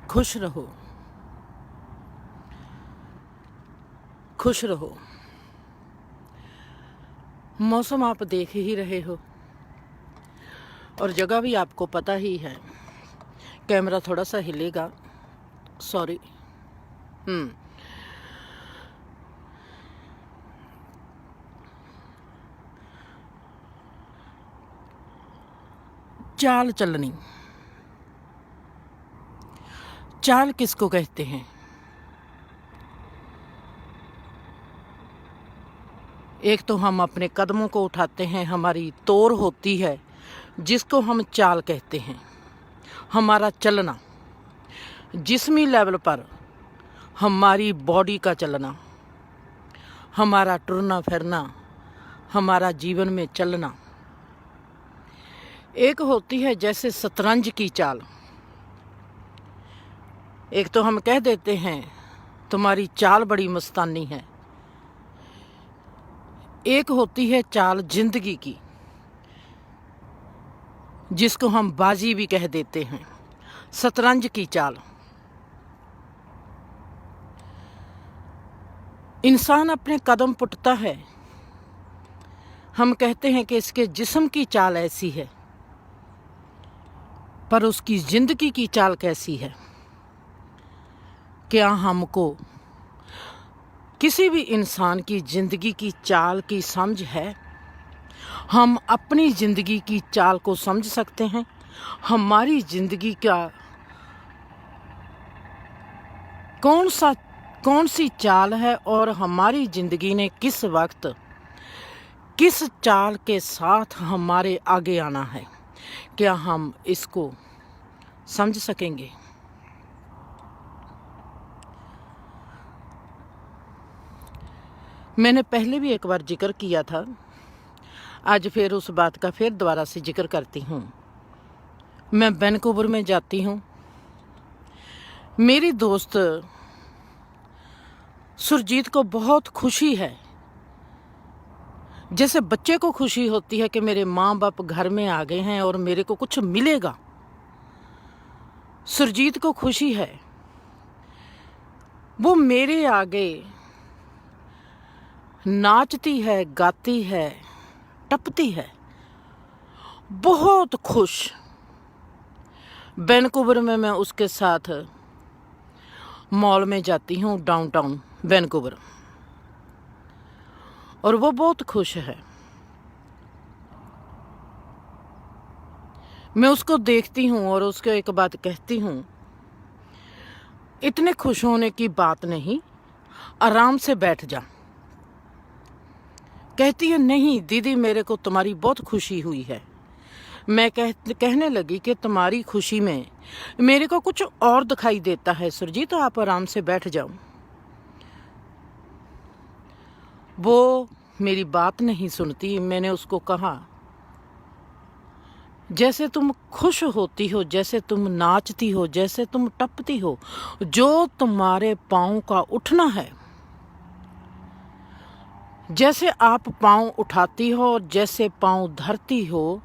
खुश रहो, खुश रहो। मौसम आप देख ही रहे हो और जगह भी आपको पता ही है। कैमरा थोड़ा सा हिलेगा, सॉरी। चाल चलनी, चाल किसको कहते हैं? एक तो हम अपने कदमों को उठाते हैं, हमारी तोर होती है जिसको हम चाल कहते हैं। हमारा चलना, जिस्मी लेवल पर हमारी बॉडी का चलना, हमारा टुरना फिरना, हमारा जीवन में चलना। एक होती है जैसे शतरंज की चाल। एक तो हम कह देते हैं तुम्हारी चाल बड़ी मस्तानी है। एक होती है चाल जिंदगी की, जिसको हम बाजी भी कह देते हैं, शतरंज की चाल। इंसान अपने कदम पुटता है, हम कहते हैं कि इसके जिस्म की चाल ऐसी है, पर उसकी जिंदगी की चाल कैसी है? क्या हमको किसी भी इंसान की जिंदगी की चाल की समझ है? हम अपनी जिंदगी की चाल को समझ सकते हैं? हमारी जिंदगी का कौन सी चाल है और हमारी जिंदगी ने किस वक्त किस चाल के साथ हमारे आगे आना है? क्या हम इसको समझ सकेंगे? मैंने पहले भी एक बार जिक्र किया था, आज फिर उस बात का फिर दोबारा से जिक्र करती हूँ। मैं वैनकूवर में जाती हूँ। मेरी दोस्त सुरजीत को बहुत खुशी है, जैसे बच्चे को खुशी होती है कि मेरे माँ बाप घर में आ गए हैं और मेरे को कुछ मिलेगा। सुरजीत को खुशी है, वो मेरे आगे नाचती है, गाती है, टपती है, बहुत खुश। वैनकूवर में मैं उसके साथ मॉल में जाती हूँ, डाउनटाउन वैनकूवर, और वो बहुत खुश है। मैं उसको देखती हूँ और उसको एक बात कहती हूँ, इतने खुश होने की बात नहीं, आराम से बैठ जा। कहती है नहीं दीदी, मेरे को तुम्हारी बहुत खुशी हुई है। मैं कहने लगी कि तुम्हारी खुशी में मेरे को कुछ और दिखाई देता है सुरजीत, तो आप आराम से बैठ जाओ। वो मेरी बात नहीं सुनती। मैंने उसको कहा, जैसे तुम खुश होती हो, जैसे तुम नाचती हो, जैसे तुम टपती हो, जो तुम्हारे पाँव का उठना है, जैसे आप पाँव उठाती हो और जैसे पाँव धरती हो,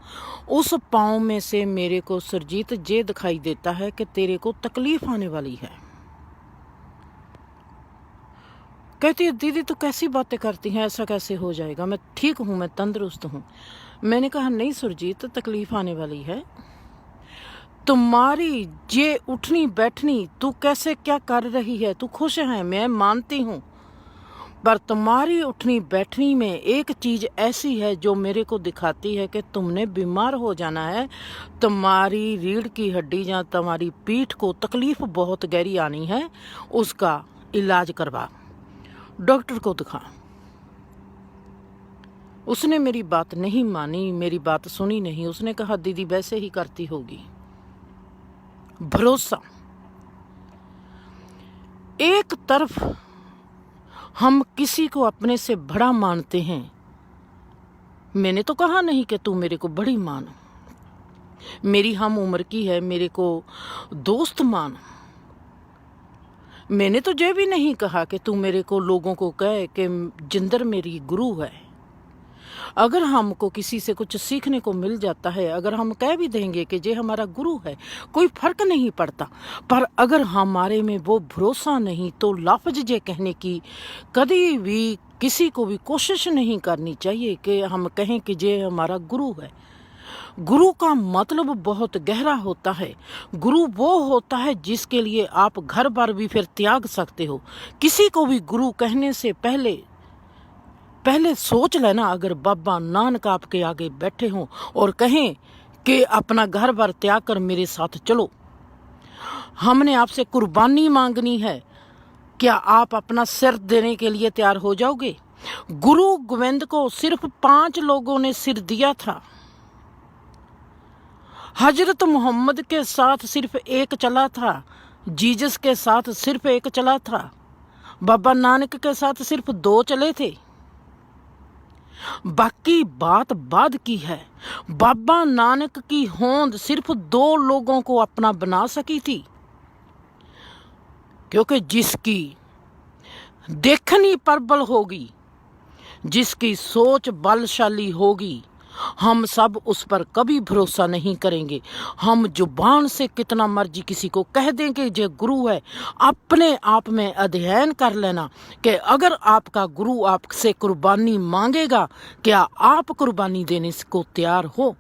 उस पाँव में से मेरे को सुरजीत ये दिखाई देता है कि तेरे को तकलीफ आने वाली है। कहती है दीदी तो कैसी बातें करती हैं, ऐसा कैसे हो जाएगा? मैं ठीक हूँ, मैं तंदुरुस्त हूँ। मैंने कहा नहीं सुरजीत, तकलीफ आने वाली है। तुम्हारी ये उठनी बैठनी, तू कैसे क्या कर रही है, तू खुश है, मैं मानती हूँ, पर तुम्हारी उठनी बैठनी में एक चीज ऐसी है जो मेरे को दिखाती है कि तुमने बीमार हो जाना है। तुम्हारी रीढ़ की हड्डी या तुम्हारी पीठ को तकलीफ बहुत गहरी आनी है, उसका इलाज करवा, डॉक्टर को दिखा। उसने मेरी बात नहीं मानी, मेरी बात सुनी नहीं। उसने कहा दीदी वैसे ही करती होगी। भरोसा, एक तरफ हम किसी को अपने से बड़ा मानते हैं। मैंने तो कहा नहीं कि तू मेरे को बड़ी मान, मेरी हम उम्र की है, मेरे को दोस्त मान। मैंने तो ये भी नहीं कहा कि तू मेरे को लोगों को कहे कि जिंदर मेरी गुरु है। अगर हमको किसी से कुछ सीखने को मिल जाता है, अगर हम कह भी देंगे कि ये हमारा गुरु है, कोई फर्क नहीं पड़ता। पर अगर हमारे में वो भरोसा नहीं तो लफ्ज ये कहने की कभी भी किसी को भी कोशिश नहीं करनी चाहिए कि हम कहें कि ये हमारा गुरु है। गुरु का मतलब बहुत गहरा होता है। गुरु वो होता है जिसके लिए आप घर बार भी फिर त्याग सकते हो। किसी को भी गुरु कहने से पहले सोच लेना, अगर बाबा नानक आपके आगे बैठे हों और कहें कि अपना घर बार त्याग कर मेरे साथ चलो, हमने आपसे कुर्बानी मांगनी है, क्या आप अपना सिर देने के लिए तैयार हो जाओगे? गुरु गोविंद को सिर्फ 5 लोगों ने सिर दिया था। हजरत मोहम्मद के साथ सिर्फ एक चला था, जीसस के साथ सिर्फ एक चला था, बाबा नानक के साथ सिर्फ 2 चले थे। बाकी बात बाद की है। बाबा नानक की होंद सिर्फ 2 लोगों को अपना बना सकी थी, क्योंकि जिसकी देखनी प्रबल होगी, जिसकी सोच बलशाली होगी, हम सब उस पर कभी भरोसा नहीं करेंगे। हम जुबान से कितना मर्जी किसी को कह दें कि ये गुरु है, अपने आप में अध्ययन कर लेना कि अगर आपका गुरु आपसे कुर्बानी मांगेगा, क्या आप कुर्बानी देने को तैयार हो?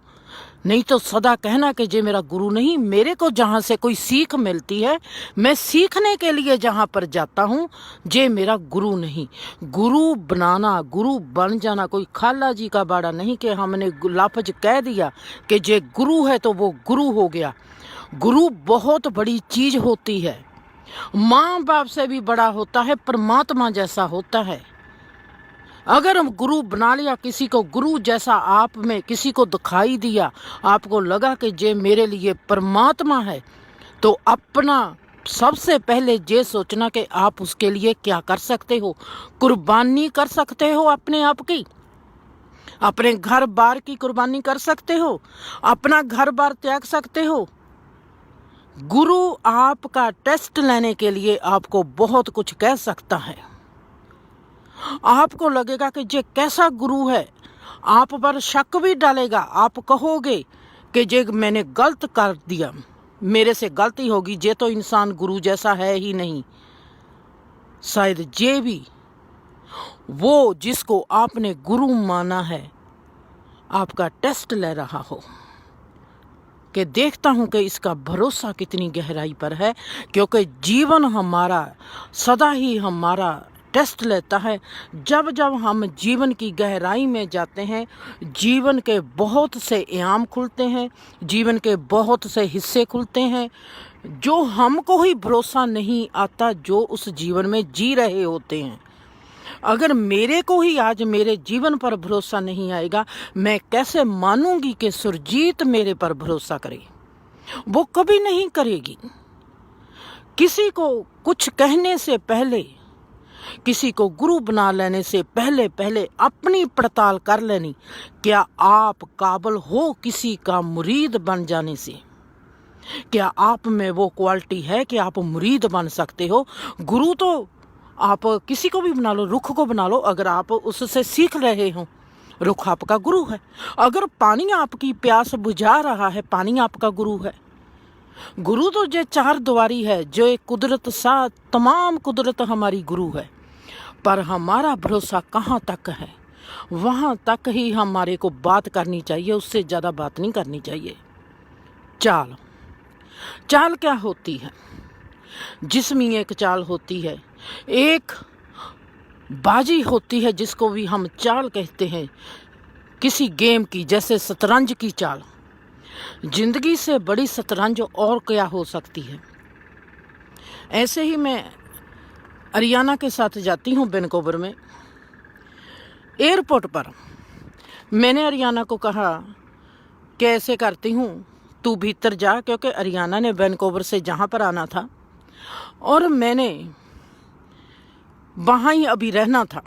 नहीं तो सदा कहना कि ये मेरा गुरु नहीं। मेरे को जहाँ से कोई सीख मिलती है, मैं सीखने के लिए जहाँ पर जाता हूँ, ये मेरा गुरु नहीं। गुरु बनाना, गुरु बन जाना कोई खाला जी का बाड़ा नहीं कि हमने लफ्ज कह दिया कि ये गुरु है तो वो गुरु हो गया। गुरु बहुत बड़ी चीज होती है, माँ बाप से भी बड़ा होता है, परमात्मा जैसा होता है। अगर हम गुरु बना लिया किसी को, गुरु जैसा आप में किसी को दिखाई दिया, आपको लगा कि ये मेरे लिए परमात्मा है, तो अपना सबसे पहले ये सोचना कि आप उसके लिए क्या कर सकते हो। कुर्बानी कर सकते हो अपने आप की, अपने घर बार की कुर्बानी कर सकते हो, अपना घर बार त्याग सकते हो। गुरु आपका टेस्ट लेने के लिए आपको बहुत कुछ कह सकता है। आपको लगेगा कि ये कैसा गुरु है, आप पर शक भी डालेगा। आप कहोगे कि ये मैंने गलत कर दिया, मेरे से गलती होगी, ये तो इंसान गुरु जैसा है ही नहीं। शायद ये भी वो जिसको आपने गुरु माना है आपका टेस्ट ले रहा हो कि देखता हूं कि इसका भरोसा कितनी गहराई पर है। क्योंकि जीवन हमारा सदा ही हमारा टेस्ट लेता है। जब जब हम जीवन की गहराई में जाते हैं, जीवन के बहुत से इनाम खुलते हैं, जीवन के बहुत से हिस्से खुलते हैं जो हमको ही भरोसा नहीं आता, जो उस जीवन में जी रहे होते हैं। अगर मेरे को ही आज मेरे जीवन पर भरोसा नहीं आएगा, मैं कैसे मानूंगी कि सुरजीत मेरे पर भरोसा करे? वो कभी नहीं करेगी। किसी को कुछ कहने से पहले, किसी को गुरु बना लेने से पहले अपनी पड़ताल कर लेनी, क्या आप काबिल हो किसी का मुरीद बन जाने से? क्या आप में वो क्वालिटी है कि आप मुरीद बन सकते हो? गुरु तो आप किसी को भी बना लो, रुख को बना लो, अगर आप उससे सीख रहे हो, रुख आपका गुरु है। अगर पानी आपकी प्यास बुझा रहा है, पानी आपका गुरु है। गुरु तो जो 4 द्वारी है, जो एक कुदरत सा, तमाम कुदरत हमारी गुरु है। पर हमारा भरोसा कहाँ तक है, वहाँ तक ही हमारे को बात करनी चाहिए, उससे ज़्यादा बात नहीं करनी चाहिए। चाल क्या होती है? जिस्मी एक चाल होती है, एक बाजी होती है जिसको भी हम चाल कहते हैं, किसी गेम की, जैसे शतरंज की चाल। जिंदगी से बड़ी शतरंज और क्या हो सकती है? ऐसे ही मैं अरियाना के साथ जाती हूँ वैनकूवर में। एयरपोर्ट पर मैंने अरियाना को कहा कि ऐसे करती हूँ, तू भीतर जा, क्योंकि अरियाना ने वैनकूवर से जहाँ पर आना था और मैंने वहाँ ही अभी रहना था।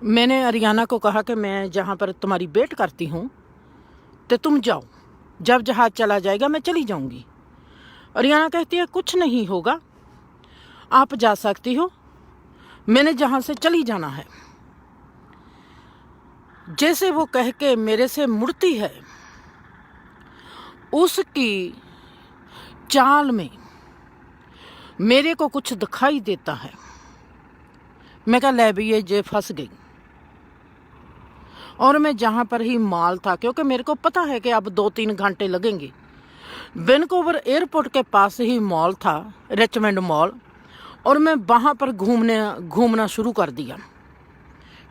मैंने अरियाना को कहा कि मैं जहाँ पर तुम्हारी वेट करती हूँ तो तुम जाओ, जब जहाज चला जाएगा मैं चली जाऊँगी। अरियाना कहती है कुछ नहीं होगा, आप जा सकती हो, मैंने जहाँ से चली जाना है। जैसे वो कह के मेरे से मुड़ती है, उसकी चाल में मेरे को कुछ दिखाई देता है। मैं कहा ले भी ये फंस गई। और मैं जहाँ पर ही मॉल था, क्योंकि मेरे को पता है कि अब 2-3 घंटे लगेंगे, वैनकूवर एयरपोर्ट के पास ही मॉल था, रिचमंड मॉल। और मैं वहाँ पर घूमना शुरू कर दिया,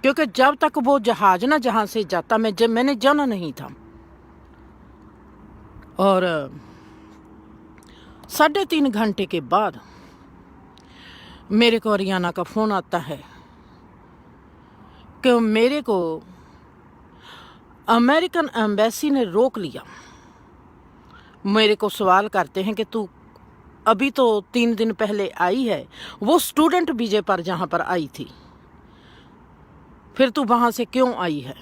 क्योंकि जब तक वो जहाज ना जहाँ से जाता मैंने जाना नहीं था। और 3.5 घंटे के बाद मेरे को अरियाना का फ़ोन आता है कि मेरे को अमेरिकन एम्बेसी ने रोक लिया। मेरे को सवाल करते हैं कि तू अभी तो 3 दिन पहले आई है, वो स्टूडेंट वीजे पर जहाँ पर आई थी, फिर तू वहाँ से क्यों आई है,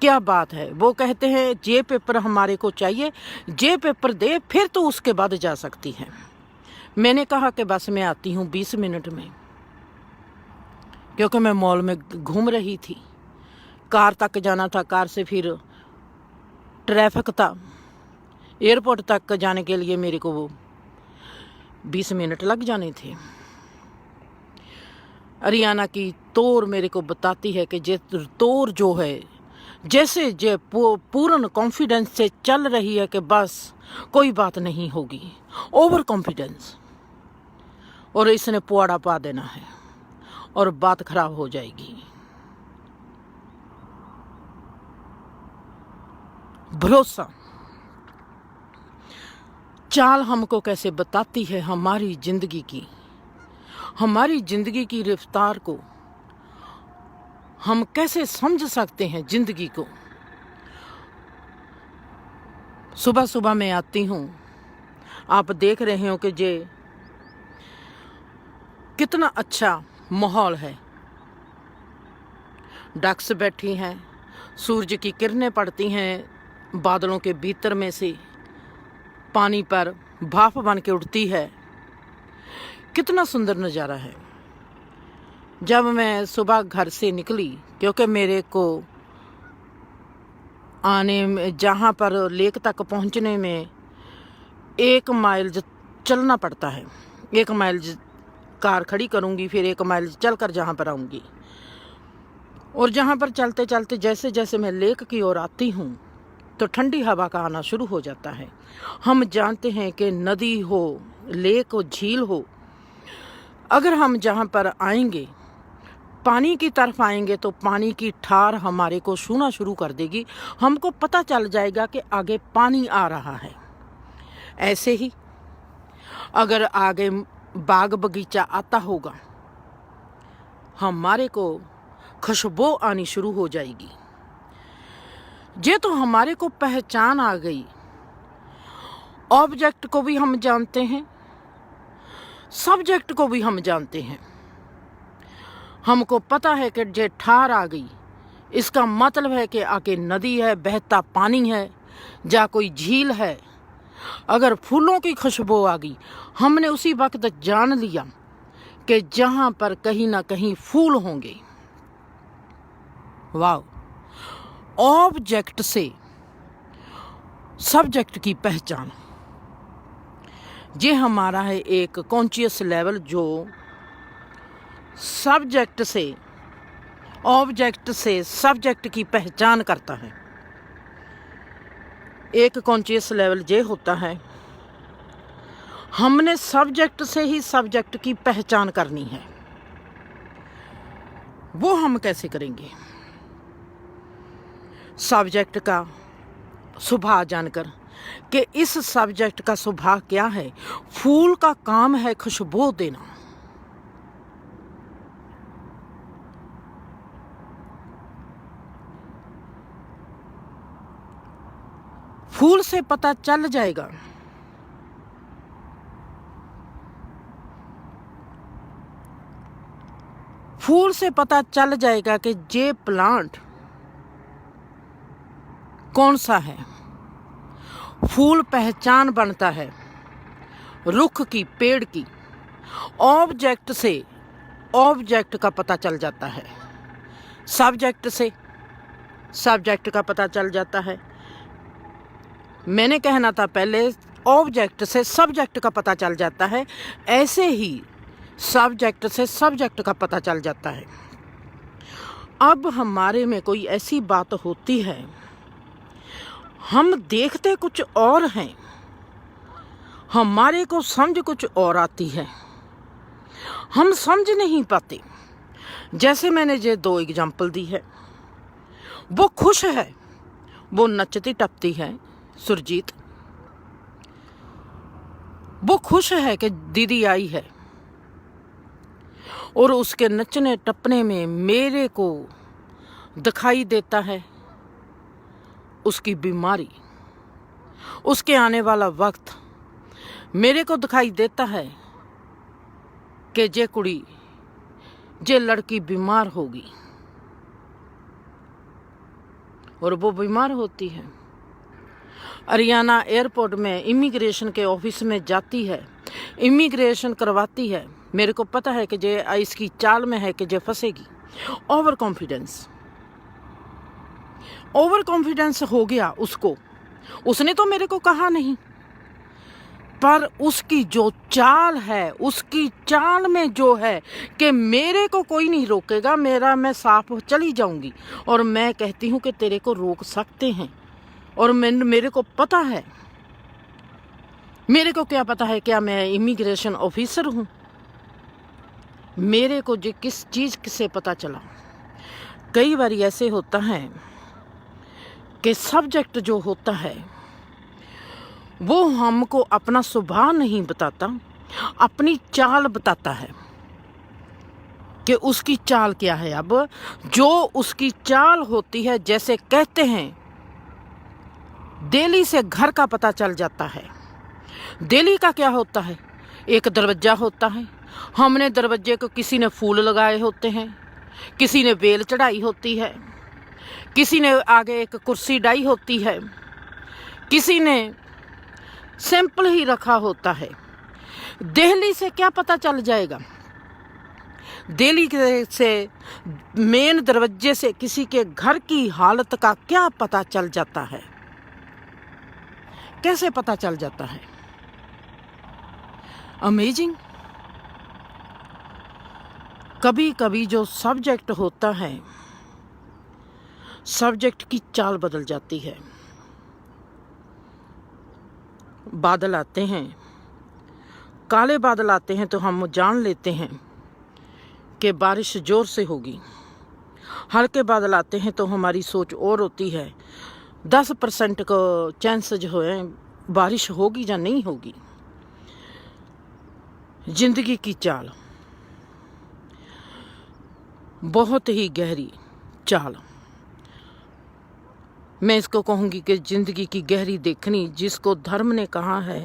क्या बात है। वो कहते हैं जे पेपर हमारे को चाहिए, जे पेपर दे फिर तो उसके बाद जा सकती है। मैंने कहा कि बस मैं आती हूँ 20 मिनट में, क्योंकि मैं मॉल में घूम रही थी, कार तक जाना था, कार से फिर ट्रैफिक था, एयरपोर्ट तक जाने के लिए मेरे को वो 20 मिनट लग जाने थे। अरियाना की तोर मेरे को बताती है कि जे तोर जो है जैसे जे पूर्ण कॉन्फिडेंस से चल रही है कि बस कोई बात नहीं होगी, ओवर कॉन्फिडेंस, और इसने पुआड़ा पा देना है और बात खराब हो जाएगी। भरोसा चाल हमको कैसे बताती है हमारी जिंदगी की रफ्तार को हम कैसे समझ सकते हैं जिंदगी को। सुबह सुबह मैं आती हूँ, आप देख रहे हो कि जे कितना अच्छा माहौल है, डक्स बैठी हैं, सूरज की किरणें पड़ती हैं बादलों के भीतर में से, पानी पर भाप बन के उड़ती है, कितना सुंदर नज़ारा है। जब मैं सुबह घर से निकली, क्योंकि मेरे को आने में जहाँ पर लेक तक पहुँचने में 1 माइल चलना पड़ता है, 1 माइल कार खड़ी करूँगी, फिर 1 माइल चलकर जहाँ पर आऊँगी। और जहाँ पर चलते चलते जैसे जैसे मैं लेक की ओर आती हूँ तो ठंडी हवा का आना शुरू हो जाता है। हम जानते हैं कि नदी हो, लेक हो, झील हो, अगर हम जहाँ पर आएंगे, पानी की तरफ आएंगे, तो पानी की ठार हमारे को छूना शुरू कर देगी, हमको पता चल जाएगा कि आगे पानी आ रहा है। ऐसे ही अगर आगे बाग बगीचा आता होगा, हमारे को खुशबू आनी शुरू हो जाएगी। ये तो हमारे को पहचान आ गई। ऑब्जेक्ट को भी हम जानते हैं, सब्जेक्ट को भी हम जानते हैं। हमको पता है कि जे ठार आ गई, इसका मतलब है कि आगे नदी है, बहता पानी है, जा कोई झील है। अगर फूलों की खुशबू आ गई, हमने उसी वक्त जान लिया कि जहाँ पर कहीं ना कहीं फूल होंगे। वाह! ऑब्जेक्ट से सब्जेक्ट की पहचान, ये हमारा है एक कॉन्शियस लेवल, जो सब्जेक्ट से, ऑब्जेक्ट से सब्जेक्ट की पहचान करता है। एक कॉन्शियस लेवल ये होता है, हमने सब्जेक्ट से ही सब्जेक्ट की पहचान करनी है। वो हम कैसे करेंगे? सब्जेक्ट का स्वभाव जानकर कि इस सब्जेक्ट का स्वभाव क्या है। फूल का काम है खुशबू देना। फूल से पता चल जाएगा कि ये प्लांट कौन सा है। फूल पहचान बनता है रुख की, पेड़ की। ऑब्जेक्ट से ऑब्जेक्ट का पता चल जाता है, सब्जेक्ट से सब्जेक्ट का पता चल जाता है। मैंने कहना था पहले, ऑब्जेक्ट से सब्जेक्ट का पता चल जाता है, ऐसे ही सब्जेक्ट से सब्जेक्ट का पता चल जाता है। अब हमारे में कोई ऐसी बात होती है, हम देखते कुछ और हैं, हमारे को समझ कुछ और आती है, हम समझ नहीं पाते। जैसे मैंने ये 2 एग्जाम्पल दी है। वो खुश है, वो नचती टपती है सुरजीत, वो खुश है कि दीदी आई है, और उसके नचने टपने में मेरे को दिखाई देता है उसकी बीमारी, उसके आने वाला वक्त। मेरे को दिखाई देता है कि जे कुड़ी, जे लड़की बीमार होगी, और वो बीमार होती है। हरियाणा एयरपोर्ट में इमिग्रेशन के ऑफिस में जाती है, इमिग्रेशन करवाती है। मेरे को पता है कि जे इसकी चाल में है कि जे फंसेगी। ओवर कॉन्फिडेंस हो गया उसको। उसने तो मेरे को कहा नहीं, पर उसकी जो चाल है, उसकी चाल में जो है कि मेरे को कोई नहीं रोकेगा, मैं साफ चली जाऊंगी। और मैं कहती हूँ कि तेरे को रोक सकते हैं, और मेरे को पता है। मेरे को क्या पता है, क्या मैं इमिग्रेशन ऑफिसर हूँ? मेरे को जो किस चीज़ से पता चला। कई बार ऐसे होता है कि सब्जेक्ट जो होता है वो हमको अपना स्वभाव नहीं बताता, अपनी चाल बताता है कि उसकी चाल क्या है। अब जो उसकी चाल होती है, जैसे कहते हैं दिल्ली से घर का पता चल जाता है। दिल्ली का क्या होता है, एक दरवाजा होता है, हमने दरवाजे को किसी ने फूल लगाए होते हैं, किसी ने बेल चढ़ाई होती है, किसी ने आगे एक कुर्सी डाई होती है, किसी ने सिंपल ही रखा होता है। दिल्ली से क्या पता चल जाएगा? दिल्ली से मेन दरवाजे से किसी के घर की हालत का क्या पता चल जाता है? कैसे पता चल जाता है? अमेजिंग। कभी कभी जो सब्जेक्ट होता है, सब्जेक्ट की चाल बदल जाती है। बादल आते हैं, काले बादल आते हैं तो हम जान लेते हैं कि बारिश जोर से होगी। हल्के बादल आते हैं तो हमारी सोच और होती है, 10% का चांस जो है बारिश होगी या नहीं होगी। जिंदगी की चाल बहुत ही गहरी चाल। मैं इसको कहूँगी कि जिंदगी की गहरी देखनी, जिसको धर्म ने कहा है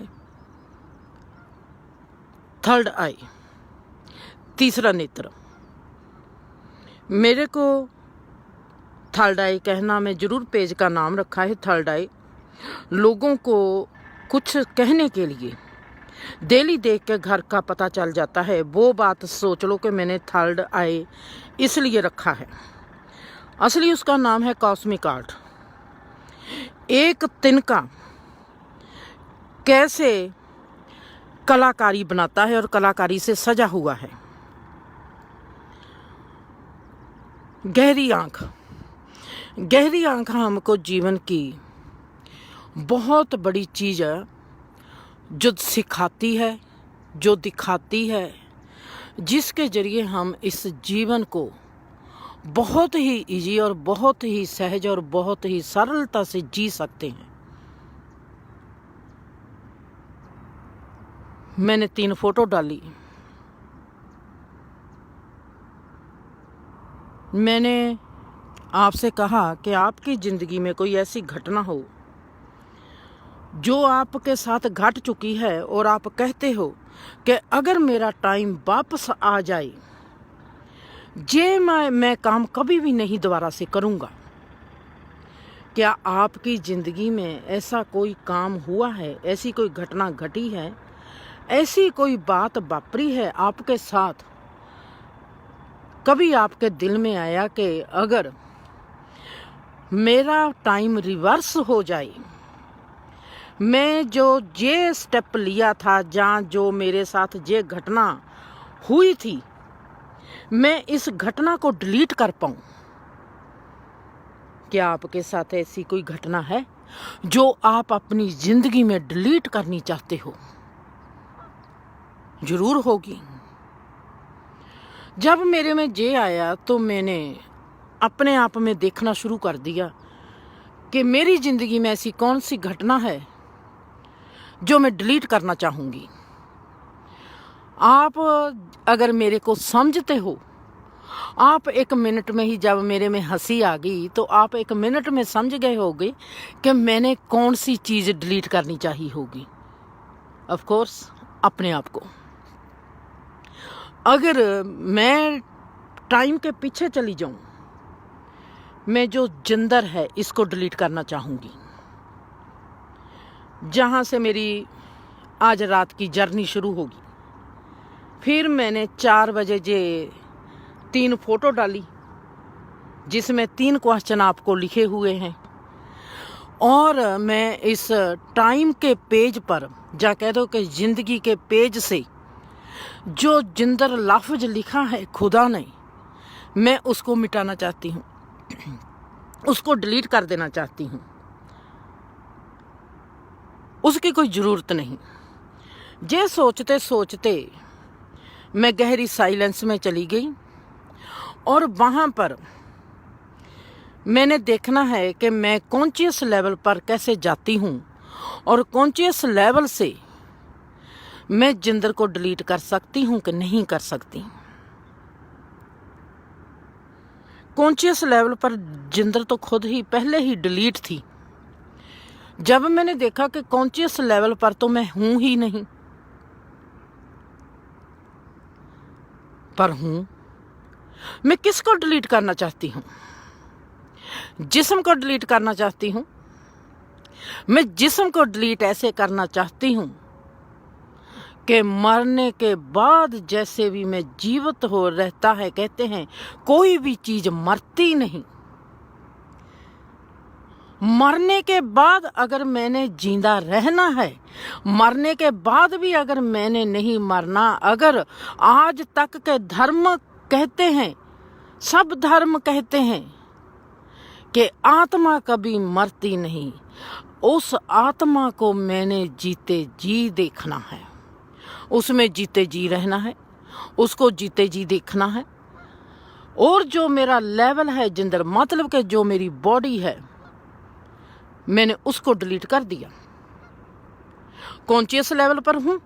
थर्ड आई, तीसरा नेत्र। मेरे को थर्ड आई कहना, मैं जरूर पेज का नाम रखा है थर्ड आई, लोगों को कुछ कहने के लिए। दिल्ली देख के घर का पता चल जाता है, वो बात सोच लो कि मैंने थर्ड आई इसलिए रखा है। असली उसका नाम है कॉस्मिक आर्ट। एक तिनका कैसे कलाकारी बनाता है और कलाकारी से सजा हुआ है। गहरी आंख, गहरी आंख हमको जीवन की बहुत बड़ी चीज़ है, जो सिखाती है, जो दिखाती है, जिसके जरिए हम इस जीवन को बहुत ही इजी और बहुत ही सहज और बहुत ही सरलता से जी सकते हैं। मैंने 3 फोटो डाली। मैंने आपसे कहा कि आपकी ज़िंदगी में कोई ऐसी घटना हो जो आपके साथ घट चुकी है और आप कहते हो कि अगर मेरा टाइम वापस आ जाए, ये मैं काम कभी भी नहीं दोबारा से करूँगा। क्या आपकी ज़िंदगी में ऐसा कोई काम हुआ है, ऐसी कोई घटना घटी है, ऐसी कोई बात वापरी है आपके साथ? कभी आपके दिल में आया कि अगर मेरा टाइम रिवर्स हो जाए, मैं जो ये स्टेप लिया था, जहाँ जो मेरे साथ ये घटना हुई थी, मैं इस घटना को डिलीट कर पाऊँ। क्या आपके साथ ऐसी कोई घटना है जो आप अपनी जिंदगी में डिलीट करनी चाहते हो? जरूर होगी। जब मेरे में ये आया तो मैंने अपने आप में देखना शुरू कर दिया कि मेरी जिंदगी में ऐसी कौन सी घटना है जो मैं डिलीट करना चाहूँगी। आप अगर मेरे को समझते हो, आप 1 मिनट में ही, जब मेरे में हंसी आ गई तो आप 1 मिनट में समझ गए होगे कि मैंने कौन सी चीज़ डिलीट करनी चाहिए होगी। ऑफ कोर्स अपने आप को। अगर मैं टाइम के पीछे चली जाऊं, मैं जो जिंदर है इसको डिलीट करना चाहूँगी। जहाँ से मेरी आज रात की जर्नी शुरू होगी, फिर मैंने 4 बजे जे 3 फोटो डाली जिसमें 3 क्वेश्चन आपको लिखे हुए हैं, और मैं इस टाइम के पेज पर, जा कह दो कि जिंदगी के पेज से जो जिंदर लफ्ज लिखा है खुदा ने, मैं उसको मिटाना चाहती हूँ, उसको डिलीट कर देना चाहती हूँ। उसकी कोई ज़रूरत नहीं। ये सोचते सोचते मैं गहरी साइलेंस में चली गई, और वहाँ पर मैंने देखना है कि मैं कॉन्शियस लेवल पर कैसे जाती हूँ, और कॉन्शियस लेवल से मैं जिंदर को डिलीट कर सकती हूँ कि नहीं कर सकती। कॉन्शियस लेवल पर जिंदर तो खुद ही पहले ही डिलीट थी। जब मैंने देखा कि कॉन्शियस लेवल पर तो मैं हूं ही नहीं, पर हूं, मैं किसको डिलीट करना चाहती हूं? जिस्म को डिलीट करना चाहती हूं। मैं जिस्म को डिलीट ऐसे करना चाहती हूं कि मरने के बाद जैसे भी मैं जीवित हो रहता है, कहते हैं कोई भी चीज मरती नहीं। मरने के बाद अगर मैंने जिंदा रहना है, मरने के बाद भी अगर मैंने नहीं मरना, अगर आज तक के धर्म कहते हैं, सब धर्म कहते हैं कि आत्मा कभी मरती नहीं, उस आत्मा को मैंने जीते जी देखना है, उसमें जीते जी रहना है, उसको जीते जी देखना है। और जो मेरा लेवल है जिंदर, मतलब कि जो मेरी बॉडी है, मैंने उसको डिलीट कर दिया। कॉन्शियस लेवल पर हूं,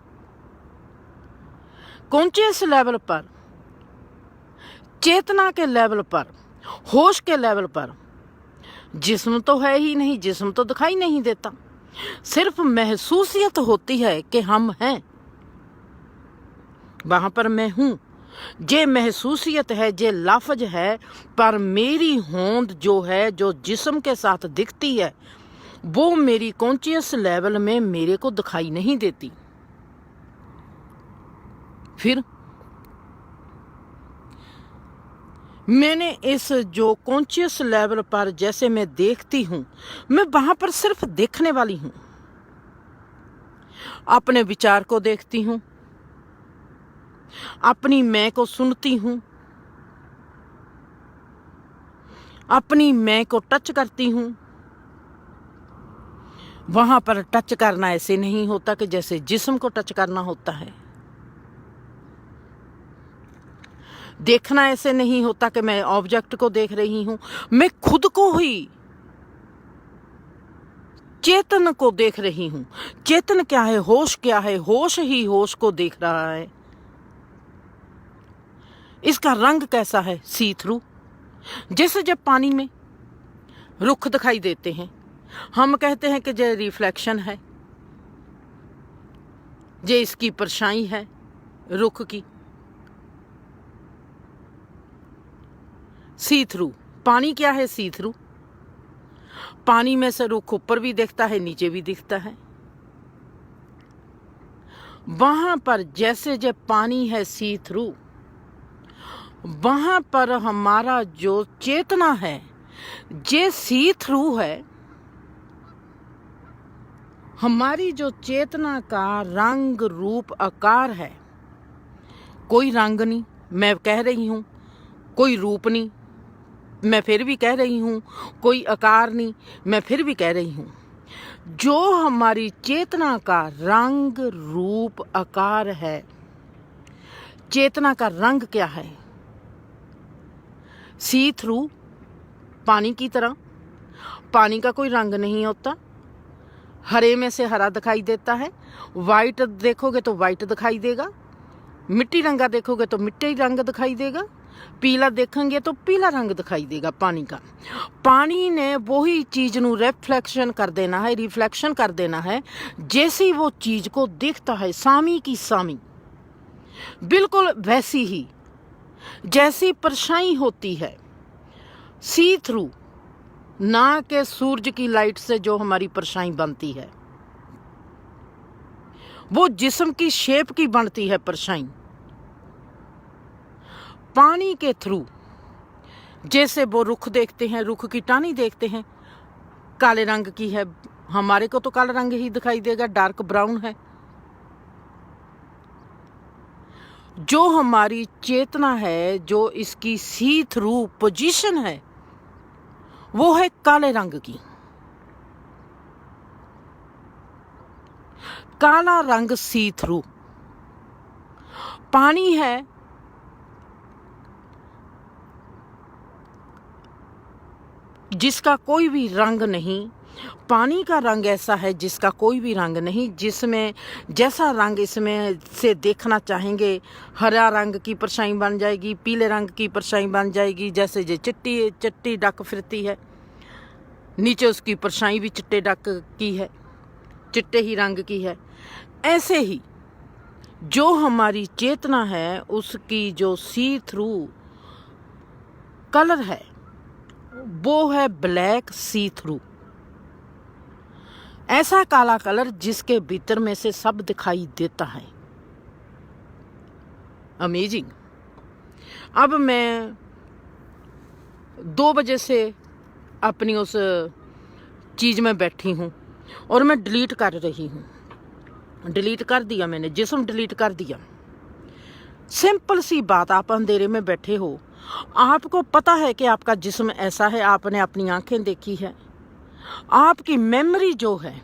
कॉन्शियस लेवल पर, चेतना के लेवल पर, होश के लेवल पर। जिस्म तो है ही नहीं, जिस्म तो दिखाई नहीं देता, सिर्फ महसूसियत होती है कि हम हैं, वहां पर मैं हूं। जे महसूसियत है, जे लफ्ज है, पर मेरी होंद जो है, जो जिस्म के साथ दिखती है, वो मेरी कॉन्शियस लेवल में मेरे को दिखाई नहीं देती। फिर मैंने इस जो कॉन्शियस लेवल पर जैसे मैं देखती हूं, मैं वहां पर सिर्फ देखने वाली हूं। अपने विचार को देखती हूं, अपनी मैं को सुनती हूं, अपनी मैं को टच करती हूं। वहां पर टच करना ऐसे नहीं होता कि जैसे जिस्म को टच करना होता है। देखना ऐसे नहीं होता कि मैं ऑब्जेक्ट को देख रही हूं, मैं खुद को ही, चेतन को देख रही हूं। चेतन क्या है, होश क्या है, होश ही होश को देख रहा है। इसका रंग कैसा है, सी थ्रू। जैसे जब पानी में रुख दिखाई देते हैं, हम कहते हैं कि ये रिफ्लेक्शन है, ये इसकी परछाई है रुख की। सी थ्रू पानी क्या है, सी थ्रू। पानी में से रुख ऊपर भी दिखता है, नीचे भी दिखता है। वहां पर जैसे जब पानी है सी थ्रू, वहां पर हमारा जो चेतना है, जे सी थ्रू है, हमारी जो चेतना का रंग रूप आकार है। कोई रंग नहीं, मैं कह रही हूं, कोई रूप नहीं, मैं फिर भी कह रही हूं, कोई आकार नहीं, मैं फिर भी कह रही हूं। जो हमारी चेतना का रंग रूप आकार है, चेतना का रंग क्या है? सी थ्रू, पानी की तरह। पानी का कोई रंग नहीं होता, हरे में से हरा दिखाई देता है, वाइट देखोगे तो वाइट दिखाई देगा, मिट्टी रंगा देखोगे तो मिट्टी रंग दिखाई देगा, पीला देखेंगे तो पीला रंग दिखाई देगा पानी का। पानी ने वही चीज नू रिफ्लेक्शन कर देना है, रिफ्लेक्शन कर देना है, जैसी वो चीज को देखता है, सामी की सामी, बिल्कुल वैसी ही जैसी परछाई होती है सी थ्रू, ना के सूरज की लाइट से जो हमारी परछाई बनती है, वो जिस्म की शेप की बनती है परछाई। पानी के थ्रू जैसे वो रुख देखते हैं, रुख की टानी देखते हैं, काले रंग की है, हमारे को तो काला रंग ही दिखाई देगा, डार्क ब्राउन है। जो हमारी चेतना है, जो इसकी सी थ्रू पोजीशन है, वो है काले रंग की। काला रंग सी थ्रू। पानी है जिसका कोई भी रंग नहीं, पानी का रंग ऐसा है जिसका कोई भी रंग नहीं, जिसमें जैसा रंग इसमें से देखना चाहेंगे, हरा रंग की परछाई बन जाएगी, पीले रंग की परछाई बन जाएगी, जैसे जो चिट्टी चिट्टी डक फिरती है, नीचे उसकी परछाई भी चिट्टे डक की है, चिट्टे ही रंग की है। ऐसे ही जो हमारी चेतना है, उसकी जो सी थ्रू कलर है, वो है ब्लैक सी थ्रू। ऐसा काला कलर जिसके भीतर में से सब दिखाई देता है। अमेजिंग। अब मैं 2 बजे से अपनी उस चीज में बैठी हूं और मैं डिलीट कर रही हूं। डिलीट कर दिया मैंने, जिस्म डिलीट कर दिया। सिंपल सी बात, आप अंधेरे में बैठे हो, आपको पता है कि आपका जिस्म ऐसा है, आपने अपनी आंखें देखी है, आपकी मेमोरी जो है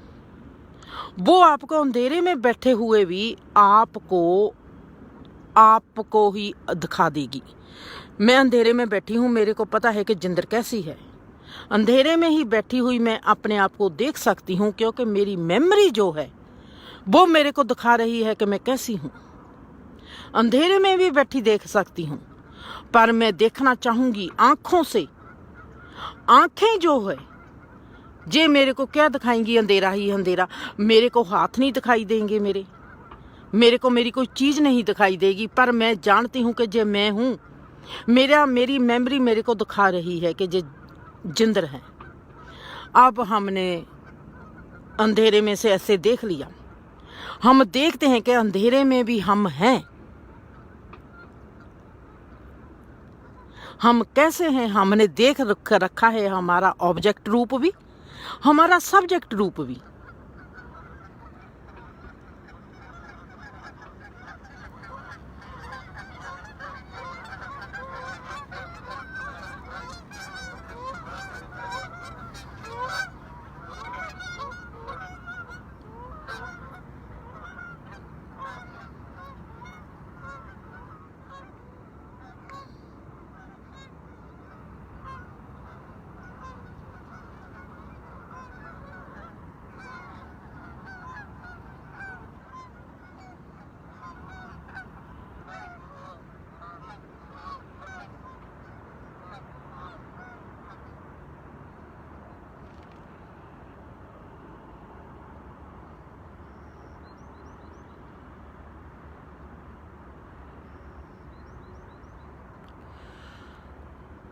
वो आपको अंधेरे में बैठे हुए भी आपको ही दिखा देगी। मैं अंधेरे में बैठी हूँ, मेरे को पता है कि जिंदर कैसी है। अंधेरे में ही बैठी हुई मैं अपने आप को देख सकती हूँ, क्योंकि मेरी मेमोरी जो है वो मेरे को दिखा रही है कि मैं कैसी हूँ। अंधेरे में भी बैठी देख सकती हूँ, पर मैं देखना चाहूंगी आंखों से। आंखें जो है जे मेरे को क्या दिखाएंगी? अंधेरा ही अंधेरा। मेरे को हाथ नहीं दिखाई देंगे, मेरे को मेरी कोई चीज नहीं दिखाई देगी, पर मैं जानती हूँ कि जे मैं हूँ, मेरी मेमोरी मेरे को दिखा रही है कि जे जिंदर है। अब हमने अंधेरे में से ऐसे देख लिया, हम देखते हैं कि अंधेरे में भी हम हैं। हम कैसे हैं? हमने देख रखा है हमारा ऑब्जेक्ट रूप भी, हमारा सब्जेक्ट रूप भी।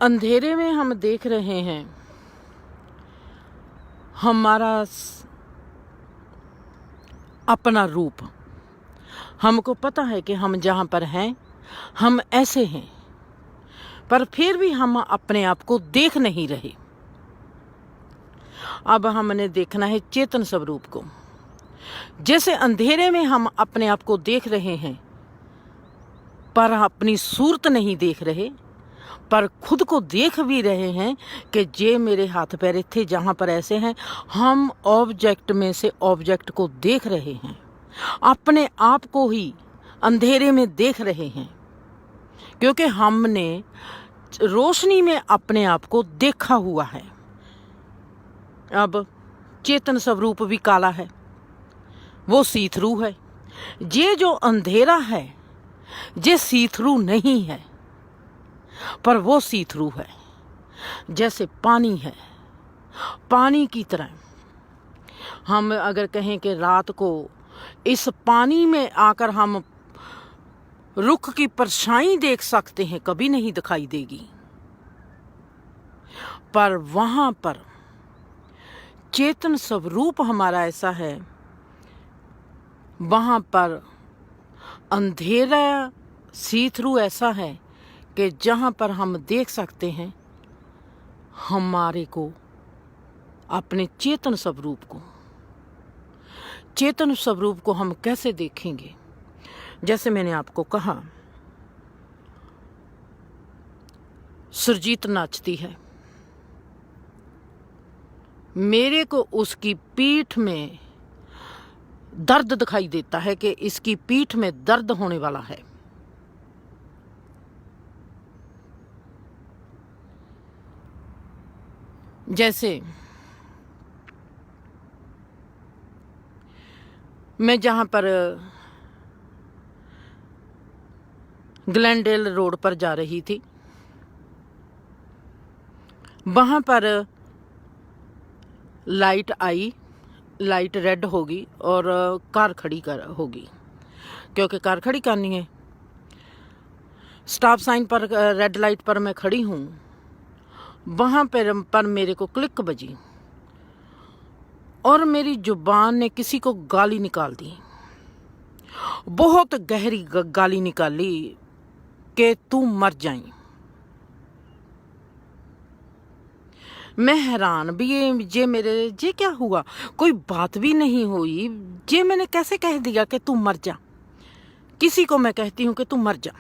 अंधेरे में हम देख रहे हैं हमारा अपना रूप। हमको पता है कि हम जहाँ पर हैं हम ऐसे हैं, पर फिर भी हम अपने आप को देख नहीं रहे। अब हमने देखना है चेतन स्वरूप को। जैसे अंधेरे में हम अपने आप को देख रहे हैं पर अपनी सूरत नहीं देख रहे, पर खुद को देख भी रहे हैं कि ये मेरे हाथ पैर थे जहाँ पर ऐसे हैं। हम ऑब्जेक्ट में से ऑब्जेक्ट को देख रहे हैं, अपने आप को ही अंधेरे में देख रहे हैं, क्योंकि हमने रोशनी में अपने आप को देखा हुआ है। अब चेतन स्वरूप भी काला है, वो सी थ्रू है। ये जो अंधेरा है ये सी थ्रू नहीं है, पर वो सी थ्रू है। जैसे पानी है, पानी की तरह हम अगर कहें कि रात को इस पानी में आकर हम रुख की परछाई देख सकते हैं, कभी नहीं दिखाई देगी। पर वहां पर चेतन स्वरूप हमारा ऐसा है, वहां पर अंधेरा सी थ्रू ऐसा है कि जहां पर हम देख सकते हैं हमारे को, अपने चेतन स्वरूप को। चेतन स्वरूप को हम कैसे देखेंगे? जैसे मैंने आपको कहा, सुरजीत नाचती है, मेरे को उसकी पीठ में दर्द दिखाई देता है कि इसकी पीठ में दर्द होने वाला है। जैसे मैं जहां पर ग्लेंडेल रोड पर जा रही थी, वहां पर लाइट आई, लाइट रेड होगी और कार खड़ी होगी, क्योंकि कार खड़ी करनी है। स्टॉप साइन पर रेड लाइट पर मैं खड़ी हूँ, वहाँ पर मेरे को क्लिक बजी और मेरी जुबान ने किसी को गाली निकाल दी, बहुत गहरी गाली निकाली कि तू मर जाई। मैं हैरान भी, ये मेरे ये क्या हुआ? कोई बात भी नहीं हुई, ये मैंने कैसे कह दिया कि तू मर जा? किसी को मैं कहती हूँ कि तू मर जा।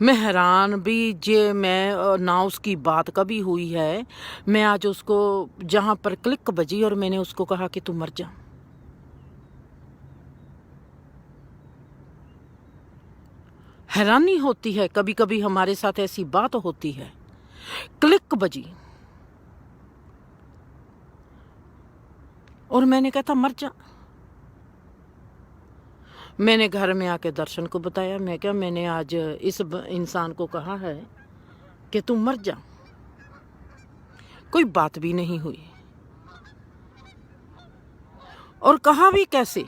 मैं हैरान भी, ये मैं ना उसकी बात कभी हुई है। मैं आज उसको जहाँ पर क्लिक बजी और मैंने उसको कहा कि तू मर जा। हैरानी होती है, कभी कभी हमारे साथ ऐसी बात होती है। क्लिक बजी और मैंने कहा था मर जा। मैंने घर में आके दर्शन को बताया, मैं क्या, मैंने आज इस इंसान को कहा है कि तू मर जा। कोई बात भी नहीं हुई और कहा भी कैसे?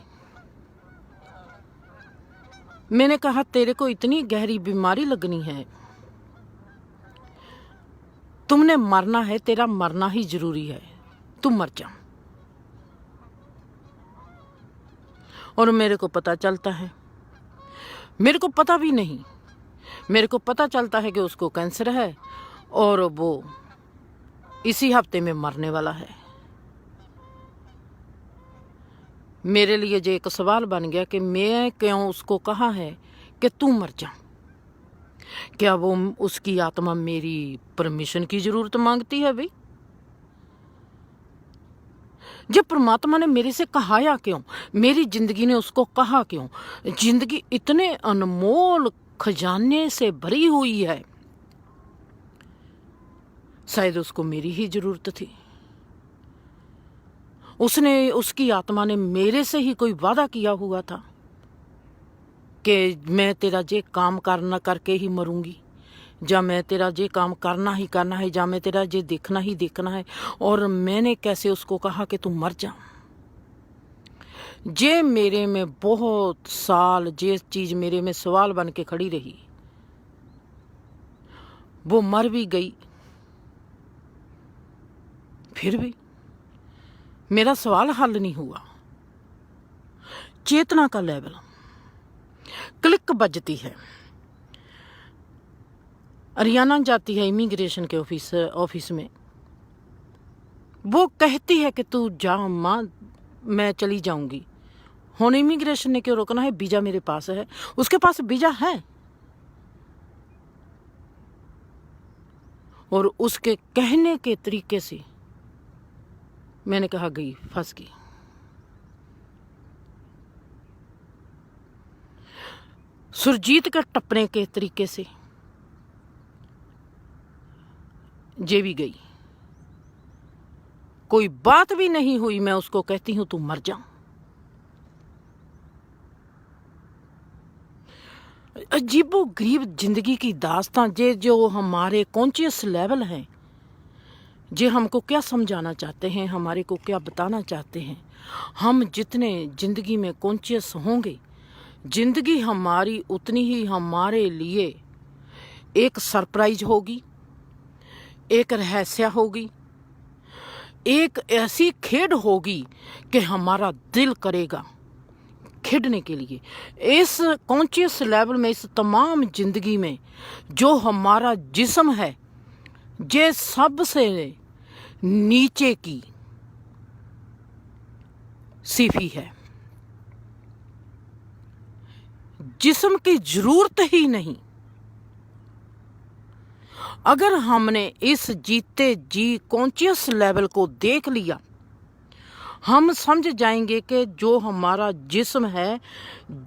मैंने कहा तेरे को इतनी गहरी बीमारी लगनी है, तुमने मरना है, तेरा मरना ही जरूरी है, तू मर जा। और मेरे को पता चलता है, मेरे को पता भी नहीं, मेरे को पता चलता है कि उसको कैंसर है और वो इसी हफ्ते में मरने वाला है। मेरे लिए जो एक सवाल बन गया कि मैं क्यों उसको कहा है कि तू मर जा। क्या वो उसकी आत्मा मेरी परमिशन की जरूरत मांगती है? भाई, जब परमात्मा ने मेरे से कहाया क्यों? मेरी जिंदगी ने उसको कहा क्यों? जिंदगी इतने अनमोल खजाने से भरी हुई है, शायद उसको मेरी ही जरूरत थी। उसने, उसकी आत्मा ने मेरे से ही कोई वादा किया हुआ था कि मैं तेरा जे काम करना करके ही मरूंगी, या मैं तेरा जे काम करना ही करना है, या मैं तेरा जे देखना ही देखना है। और मैंने कैसे उसको कहा कि तू मर जा। जे मेरे में बहुत साल जे चीज मेरे में सवाल बन के खड़ी रही, वो मर भी गई, फिर भी मेरा सवाल हल नहीं हुआ। चेतना का लेवल, क्लिक बजती है। अरियाना जाती है इमिग्रेशन के ऑफिस में, वो कहती है कि तू जा माँ, मैं चली जाऊंगी। हुण इमिग्रेशन ने क्यों रोकना है? वीजा मेरे पास है। उसके पास वीजा है और उसके कहने के तरीके से मैंने कहा गई, फंस गई। सुरजीत के टपने के तरीके से जे भी गई। कोई बात भी नहीं हुई, मैं उसको कहती हूं तू मर जा। अजीबो गरीब जिंदगी की दास्तां जे जो हमारे कॉन्शियस लेवल हैं, जे हमको क्या समझाना चाहते हैं, हमारे को क्या बताना चाहते हैं। हम जितने जिंदगी में कॉन्शियस होंगे, जिंदगी हमारी उतनी ही हमारे लिए एक सरप्राइज होगी, एक रहस्य होगी, एक ऐसी खेड होगी कि हमारा दिल करेगा खेडने के लिए। इस कॉन्शियस लेवल में, इस तमाम जिंदगी में जो हमारा जिस्म है, ये सबसे नीचे की सीफी है। जिस्म की जरूरत ही नहीं। अगर हमने इस जीते जी कॉन्शियस लेवल को देख लिया, हम समझ जाएंगे कि जो हमारा जिस्म है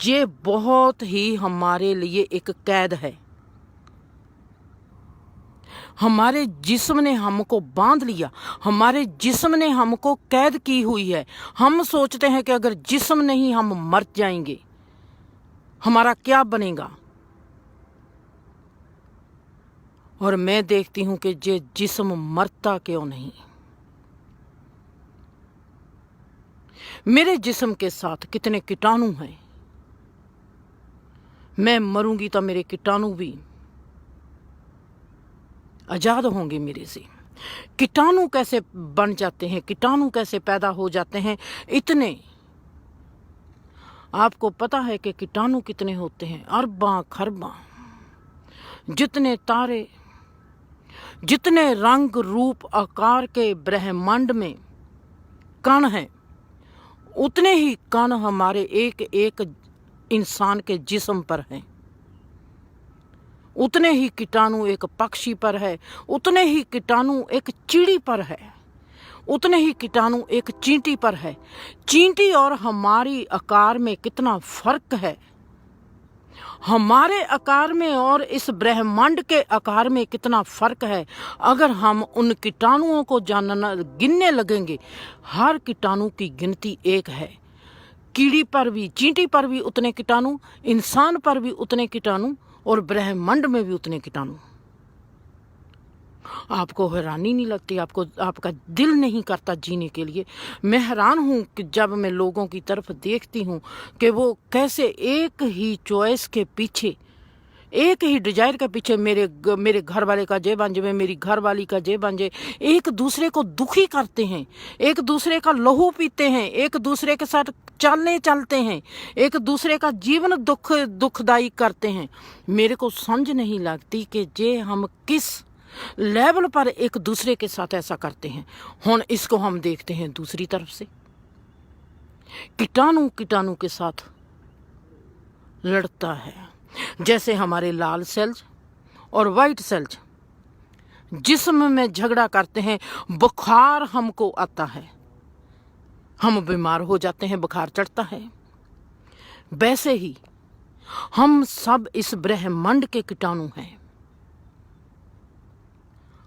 ये बहुत ही हमारे लिए एक कैद है। हमारे जिस्म ने हमको बांध लिया, हमारे जिस्म ने हमको कैद की हुई है। हम सोचते हैं कि अगर जिस्म नहीं हम मर जाएंगे, हमारा क्या बनेगा। और मैं देखती हूं कि ये जिस्म मरता क्यों नहीं। मेरे जिस्म के साथ कितने कीटाणु हैं। मैं मरूंगी तो मेरे कीटाणु भी आजाद होंगे मेरे से। कीटाणु कैसे बन जाते हैं, कीटाणु कैसे पैदा हो जाते हैं, इतने आपको पता है कि कीटाणु कितने होते हैं? अरबां खरबां। जितने तारे, जितने रंग रूप आकार के ब्रह्मांड में कण हैं, उतने ही कण हमारे एक एक इंसान के जिस्म पर हैं। उतने ही कीटाणु एक पक्षी पर है, उतने ही कीटाणु एक चिड़ी पर है, उतने ही कीटाणु एक चींटी पर है। चींटी और हमारी आकार में कितना फर्क है। हमारे आकार में और इस ब्रह्मांड के आकार में कितना फर्क है। अगर हम उन कीटाणुओं को जानना गिनने लगेंगे, हर कीटाणु की गिनती एक है। कीड़ी पर भी, चींटी पर भी उतने कीटाणु, इंसान पर भी उतने कीटाणु और ब्रह्मांड में भी उतने कीटाणु। आपको हैरानी नहीं लगती? आपका दिल नहीं करता जीने के लिए? मैं हैरान हूं कि जब मैं लोगों की तरफ देखती हूं कि वो कैसे एक ही चॉइस के पीछे, एक ही डिजायर के पीछे, मेरे घर वाले का जे बन जाए, मेरी घर वाली का जे बन जाए, एक दूसरे को दुखी करते हैं, एक दूसरे का लहू पीते हैं, एक दूसरे के साथ चलते हैं, एक दूसरे का जीवन दुखदाई करते हैं। मेरे को समझ नहीं लगती कि जे हम किस लेवल पर एक दूसरे के साथ ऐसा करते हैं। हुण इसको हम देखते हैं दूसरी तरफ से, कीटाणु कीटाणु के साथ लड़ता है। जैसे हमारे लाल सेल्स और वाइट सेल्स जिस्म में झगड़ा करते हैं, बुखार हमको आता है, हम बीमार हो जाते हैं, बुखार चढ़ता है। वैसे ही हम सब इस ब्रह्मांड के कीटाणु हैं।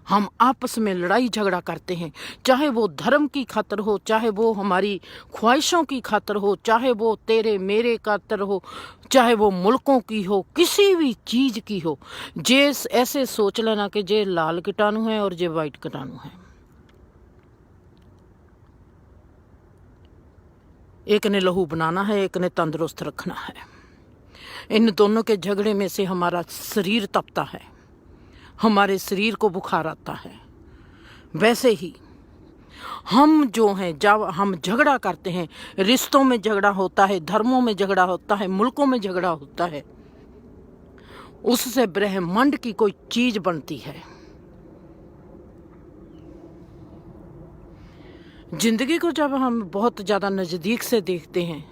हम आपस में लड़ाई झगड़ा करते हैं, चाहे वो धर्म की खातिर हो, चाहे वो हमारी ख्वाहिशों की खातिर हो, चाहे वो तेरे मेरे खातिर हो, चाहे वो मुल्कों की हो, किसी भी चीज की हो। जे ऐसे सोच लेना कि जे लाल कीटाणु है और जे वाइट कीटाणु है। एक ने लहू बनाना है, एक ने तंदुरुस्त रखना है। इन दोनों के झगड़े में से हमारा शरीर तपता है, हमारे शरीर को बुखार आता है। वैसे ही हम जो हैं, जब हम झगड़ा करते हैं, रिश्तों में झगड़ा होता है, धर्मों में झगड़ा होता है, मुल्कों में झगड़ा होता है, उससे ब्रह्मांड की कोई चीज बनती है। जिंदगी को जब हम बहुत ज़्यादा नज़दीक से देखते हैं,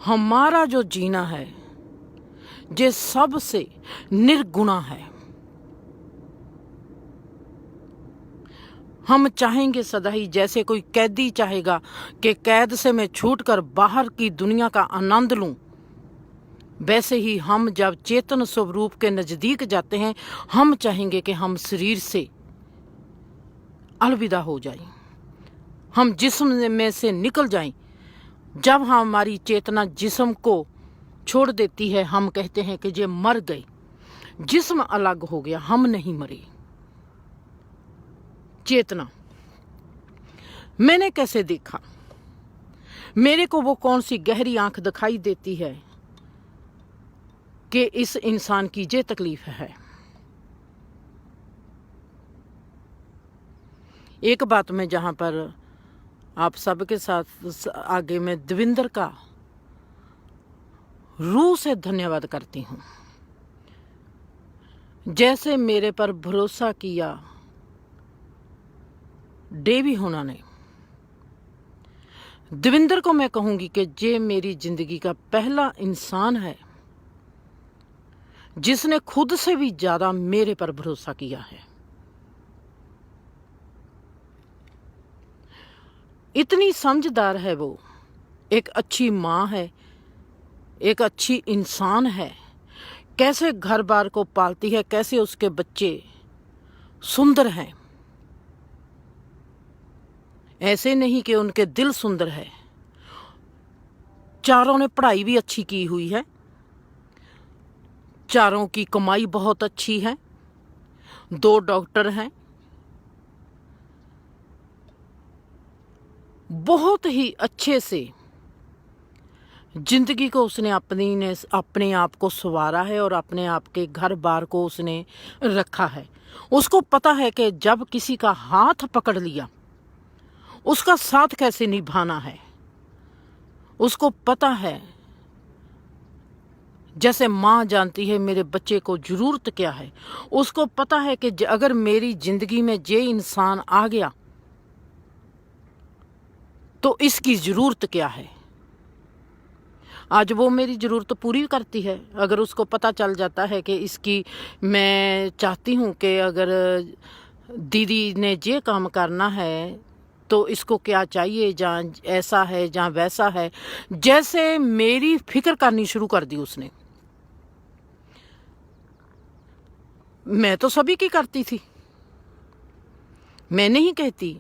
हमारा जो जीना है ये सबसे निर्गुणा है। हम चाहेंगे सदा ही, जैसे कोई कैदी चाहेगा कि कैद से मैं छूटकर बाहर की दुनिया का आनंद लूं, वैसे ही हम जब चेतन स्वरूप के नज़दीक जाते हैं, हम चाहेंगे कि हम शरीर से अलविदा हो जाएं, हम जिस्म में से निकल जाएं। जब हमारी चेतना जिस्म को छोड़ देती है, हम कहते हैं कि ये मर गए, जिस्म अलग हो गया, हम नहीं मरे। चेतना मैंने कैसे देखा, मेरे को वो कौन सी गहरी आंख दिखाई देती है कि इस इंसान की ये तकलीफ है। एक बात में जहां पर आप सबके साथ आगे मैं देविंदर का रूह से धन्यवाद करती हूं। जैसे मेरे पर भरोसा किया डेवी होना ने, देविंदर को मैं कहूंगी कि ये मेरी जिंदगी का पहला इंसान है जिसने खुद से भी ज्यादा मेरे पर भरोसा किया है। इतनी समझदार है वो, एक अच्छी माँ है, एक अच्छी इंसान है, कैसे घर बार को पालती है, कैसे उसके बच्चे सुंदर हैं। ऐसे नहीं कि उनके दिल सुंदर है, चारों ने पढ़ाई भी अच्छी की हुई है, चारों की कमाई बहुत अच्छी है, 2 डॉक्टर हैं, बहुत ही अच्छे से जिंदगी को उसने अपने आप को संवारा है और अपने आप के घर बार को उसने रखा है। उसको पता है कि जब किसी का हाथ पकड़ लिया उसका साथ कैसे निभाना है। उसको पता है, जैसे माँ जानती है मेरे बच्चे को जरूरत क्या है, उसको पता है कि अगर मेरी जिंदगी में ये इंसान आ गया तो इसकी जरूरत क्या है। आज वो मेरी जरूरत पूरी करती है। अगर उसको पता चल जाता है कि इसकी, मैं चाहती हूँ कि अगर दीदी ने ये काम करना है तो इसको क्या चाहिए, जहाँ ऐसा है जहाँ वैसा है, जैसे मेरी फिक्र करनी शुरू कर दी उसने। मैं तो सभी की करती थी, मैं नहीं कहती,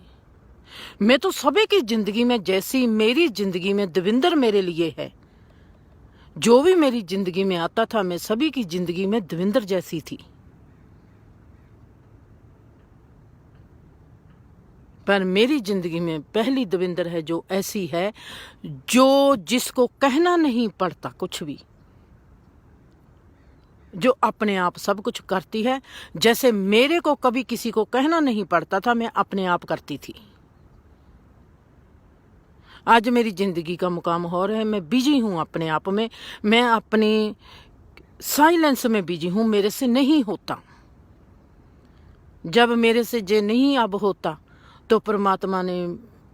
मैं तो सभी की जिंदगी में, जैसी मेरी जिंदगी में देविंदर मेरे लिए है, जो भी मेरी जिंदगी में आता था मैं सभी की जिंदगी में देविंदर जैसी थी। पर मेरी जिंदगी में पहली देविंदर है जो ऐसी है, जो जिसको कहना नहीं पड़ता कुछ भी, जो अपने आप सब कुछ करती है। जैसे मेरे को कभी किसी को कहना नहीं पड़ता था, मैं अपने आप करती थी। आज मेरी जिंदगी का मुकाम और है, मैं बिजी हूं अपने आप में, मैं अपनी साइलेंस में बिजी हूं, मेरे से नहीं होता। जब मेरे से जे नहीं अब होता तो परमात्मा ने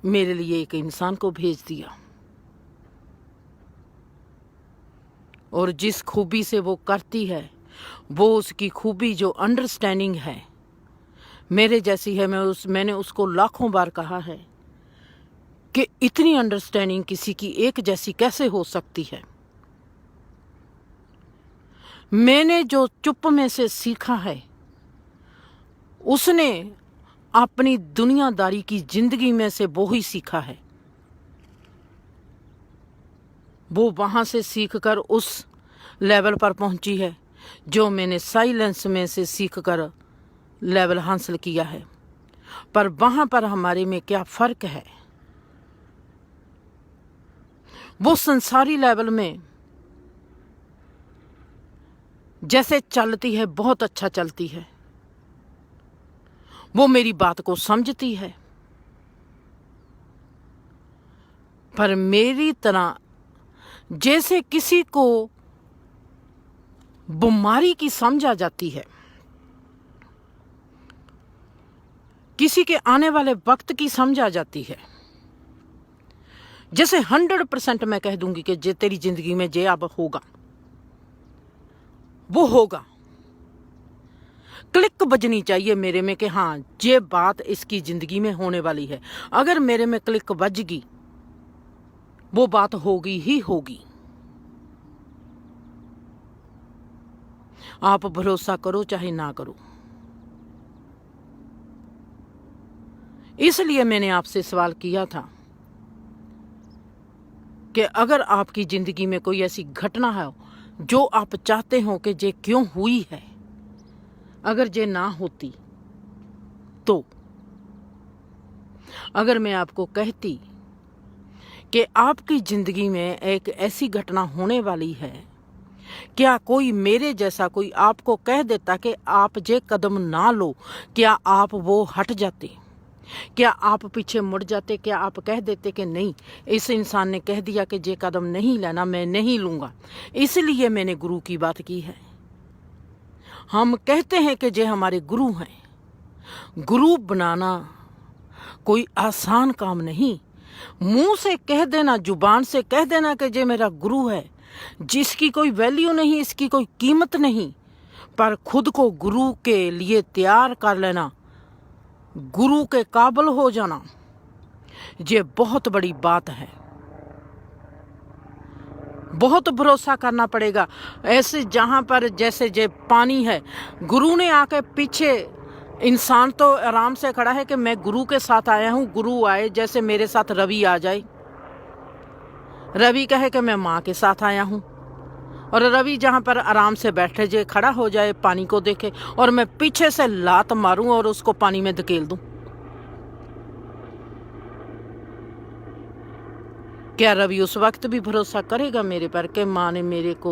मेरे लिए एक इंसान को भेज दिया, और जिस खूबी से वो करती है, वो उसकी खूबी जो अंडरस्टैंडिंग है मेरे जैसी है। मैंने उसको लाखों बार कहा है कि इतनी अंडरस्टैंडिंग किसी की एक जैसी कैसे हो सकती है। मैंने जो चुप में से सीखा है, उसने अपनी दुनियादारी की जिंदगी में से वो ही सीखा है। वो वहां से सीखकर उस लेवल पर पहुंची है जो मैंने साइलेंस में से सीखकर लेवल हासिल किया है। पर वहां पर हमारे में क्या फर्क है, वो संसारी लेवल में जैसे चलती है, बहुत अच्छा चलती है, वो मेरी बात को समझती है। पर मेरी तरह जैसे किसी को बीमारी की समझ आ जाती है, किसी के आने वाले वक्त की समझ आ जाती है। जैसे 100% मैं कह दूंगी कि जे तेरी जिंदगी में जे अब होगा वो होगा। क्लिक बजनी चाहिए मेरे में कि हाँ ये बात इसकी जिंदगी में होने वाली है। अगर मेरे में क्लिक बज गई वो बात होगी ही होगी। आप भरोसा करो चाहे ना करो। इसलिए मैंने आपसे सवाल किया था कि अगर आपकी जिंदगी में कोई ऐसी घटना है जो आप चाहते हो कि ये क्यों हुई है, अगर ये ना होती तो, अगर मैं आपको कहती कि आपकी जिंदगी में एक ऐसी घटना होने वाली है, क्या कोई मेरे जैसा कोई आपको कह देता कि आप ये कदम ना लो, क्या आप वो हट जाते? क्या आप पीछे मुड़ जाते? क्या आप कह देते कि नहीं, इस इंसान ने कह दिया कि ये कदम नहीं लेना, मैं नहीं लूंगा, इसलिए मैंने गुरु की बात की है। हम कहते हैं कि ये हमारे गुरु हैं। गुरु बनाना कोई आसान काम नहीं। मुंह से कह देना, जुबान से कह देना कि ये मेरा गुरु है, जिसकी कोई वैल्यू नहीं, इसकी कोई कीमत नहीं, पर खुद को गुरु के लिए तैयार कर लेना, गुरु के काबिल हो जाना, ये बहुत बड़ी बात है। बहुत भरोसा करना पड़ेगा। ऐसे जहां पर जैसे जे पानी है, गुरु ने आके पीछे, इंसान तो आराम से खड़ा है कि मैं गुरु के साथ आया हूं, गुरु आए, जैसे मेरे साथ रवि आ जाए, रवि कहे कि मैं माँ के साथ आया हूं, और रवि जहां पर आराम से बैठे जे खड़ा हो जाए, पानी को देखे, और मैं पीछे से लात मारूं और उसको पानी में धकेल दूं, क्या रवि उस वक्त भी भरोसा करेगा मेरे पर कि माँ ने मेरे को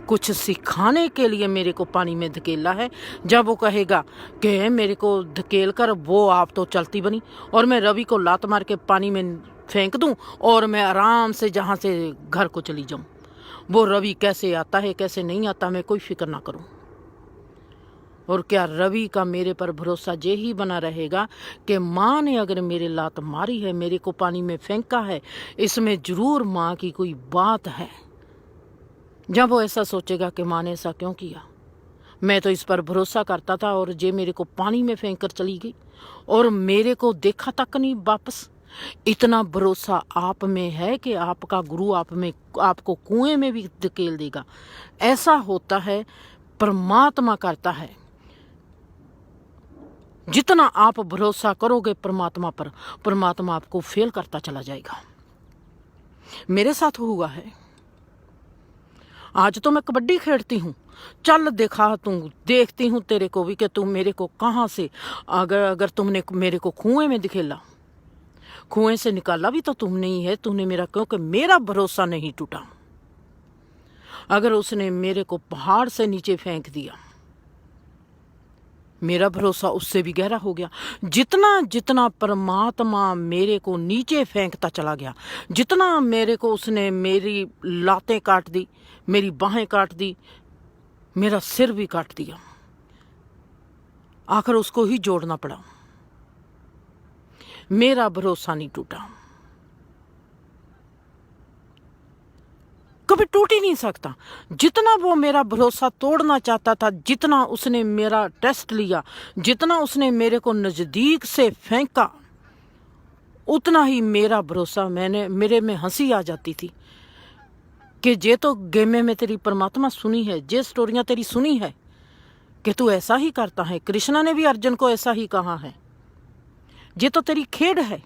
कुछ सिखाने के लिए मेरे को पानी में धकेला है? जब वो कहेगा कि मेरे को धकेल कर वो आप तो चलती बनी, और मैं रवि को लात मार के पानी में फेंक दूं और मैं आराम से जहां से घर को चली जाऊं, वो रवि कैसे आता है कैसे नहीं आता मैं कोई फिक्र ना करूं। और क्या रवि का मेरे पर भरोसा ये ही बना रहेगा कि माँ ने अगर मेरे लात मारी है, मेरे को पानी में फेंका है, इसमें जरूर माँ की कोई बात है। जब वो ऐसा सोचेगा कि माँ ने ऐसा क्यों किया, मैं तो इस पर भरोसा करता था और ये मेरे को पानी में फेंक कर चली गई और मेरे को देखा तक नहीं वापस। इतना भरोसा आप में है कि आपका गुरु आपको कुएं में भी धकेल देगा। ऐसा होता है, परमात्मा करता है। जितना आप भरोसा करोगे परमात्मा पर, परमात्मा आपको फेल करता चला जाएगा। मेरे साथ हुआ है। आज तो मैं कबड्डी खेलती हूँ, चल देखा तू, देखती हूँ तेरे को भी कि तू मेरे को कहाँ से, अगर तुमने मेरे को कुएं में धकेला, कुएं से निकाला भी तो तुमने ही है, तूने मेरा, क्योंकि मेरा भरोसा नहीं टूटा। अगर उसने मेरे को पहाड़ से नीचे फेंक दिया, मेरा भरोसा उससे भी गहरा हो गया। जितना जितना परमात्मा मेरे को नीचे फेंकता चला गया, जितना मेरे को उसने मेरी लातें काट दी, मेरी बाहें काट दी, मेरा सिर भी काट दिया, आखिर उसको ही जोड़ना पड़ा, मेरा भरोसा नहीं टूटा। कभी टूट ही नहीं सकता। जितना वो मेरा भरोसा तोड़ना चाहता था, जितना उसने मेरा टेस्ट लिया, जितना उसने मेरे को नजदीक से फेंका, उतना ही मेरा भरोसा, मेरे में हंसी आ जाती थी कि जे तो गेमे में तेरी परमात्मा सुनी है, जे स्टोरियां तेरी सुनी है कि तू ऐसा ही करता है। कृष्णा ने भी अर्जुन को ऐसा ही कहा है, ये तो तेरी खेड है।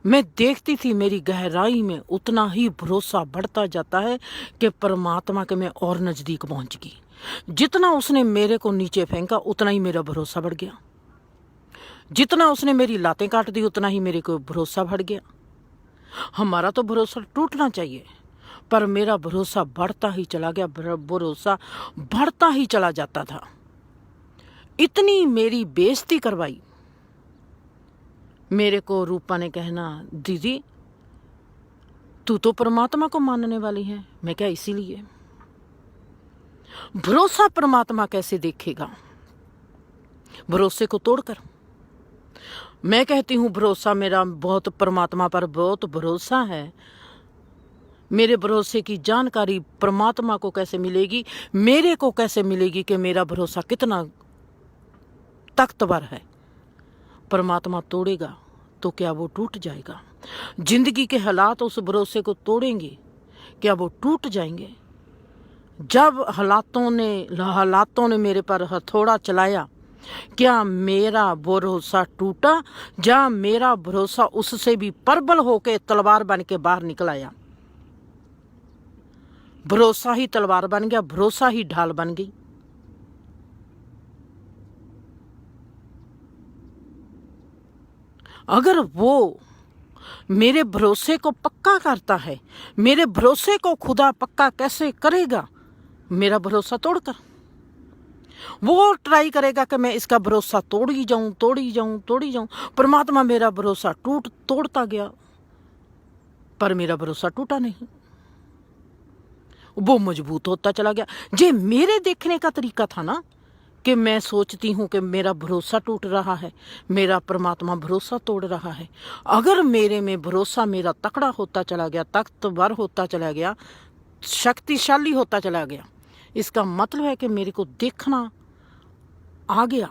मैं देखती थी मेरी गहराई में उतना ही भरोसा बढ़ता जाता है कि परमात्मा के मैं और नजदीक पहुंच गई। जितना उसने मेरे को नीचे फेंका उतना ही मेरा भरोसा बढ़ गया, जितना उसने मेरी लातें काट दी उतना ही मेरे को भरोसा बढ़ गया। हमारा तो भरोसा टूटना चाहिए, पर मेरा भरोसा बढ़ता ही चला गया, भरोसा बढ़ता ही चला जाता था। इतनी मेरी बेइज्जती करवाई। मेरे को रूपा ने कहना, दीदी तू तो परमात्मा को मानने वाली है। मैं क्या इसीलिए? भरोसा परमात्मा कैसे देखेगा? भरोसे को तोड़कर। मैं कहती हूँ भरोसा मेरा बहुत परमात्मा पर बहुत भरोसा है। मेरे भरोसे की जानकारी परमात्मा को कैसे मिलेगी, मेरे को कैसे मिलेगी कि मेरा भरोसा कितना ताकतवर है। परमात्मा तोड़ेगा तो क्या वो टूट जाएगा? जिंदगी के हालात उस भरोसे को तोड़ेंगे, क्या वो टूट जाएंगे? जब हालातों ने मेरे पर हथौड़ा चलाया, क्या मेरा भरोसा टूटा? या मेरा भरोसा उससे भी प्रबल होके तलवार बन के बाहर निकल आया? भरोसा ही तलवार बन गया, भरोसा ही ढाल बन गई। अगर वो मेरे भरोसे को पक्का करता है, मेरे भरोसे को खुदा पक्का कैसे करेगा? मेरा भरोसा तोड़कर। वो ट्राई करेगा कि मैं इसका भरोसा तोड़ ही जाऊं। परमात्मा मेरा भरोसा तोड़ता गया, पर मेरा भरोसा टूटा नहीं, वो मजबूत होता चला गया। ये मेरे देखने का तरीका था ना, कि मैं सोचती हूँ कि मेरा भरोसा टूट रहा है, मेरा परमात्मा भरोसा तोड़ रहा है। अगर मेरे में भरोसा मेरा तकड़ा होता चला गया, ताकतवर होता चला गया, शक्तिशाली होता चला गया, इसका मतलब है कि मेरे को देखना आ गया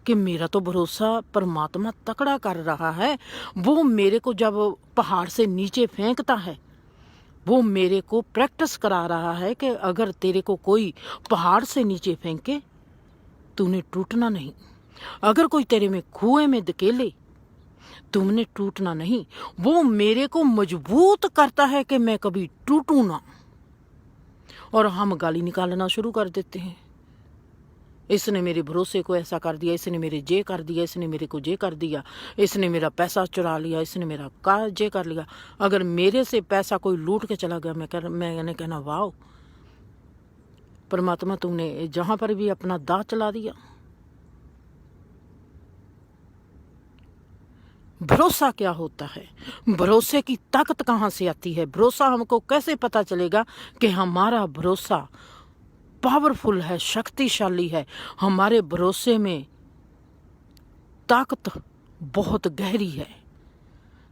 कि मेरा तो भरोसा परमात्मा तकड़ा कर रहा है। वो मेरे को जब पहाड़ से नीचे फेंकता है, वो मेरे को प्रैक्टिस करा रहा है कि अगर तेरे को कोई पहाड़ से नीचे फेंके, तूने टूटना नहीं। अगर कोई तेरे में कुएं में धकेले, तुमने टूटना नहीं। वो मेरे को मजबूत करता है कि मैं कभी टूटूं ना। और हम गाली निकालना शुरू कर देते हैं, इसने मेरे भरोसे को ऐसा कर दिया, इसने मेरे जे कर दिया, इसने मेरे को जे कर दिया, इसने मेरा पैसा चुरा लिया, इसने मेरा का जे कर लिया। अगर मेरे से पैसा कोई लूट के चला गया, मैंने कहना वाह परमात्मा, तुमने जहां पर भी अपना दांत चला दिया। भरोसा क्या होता है? भरोसे की ताकत कहां से आती है? भरोसा हमको कैसे पता चलेगा कि हमारा भरोसा पावरफुल है, शक्तिशाली है? हमारे भरोसे में ताकत बहुत गहरी है।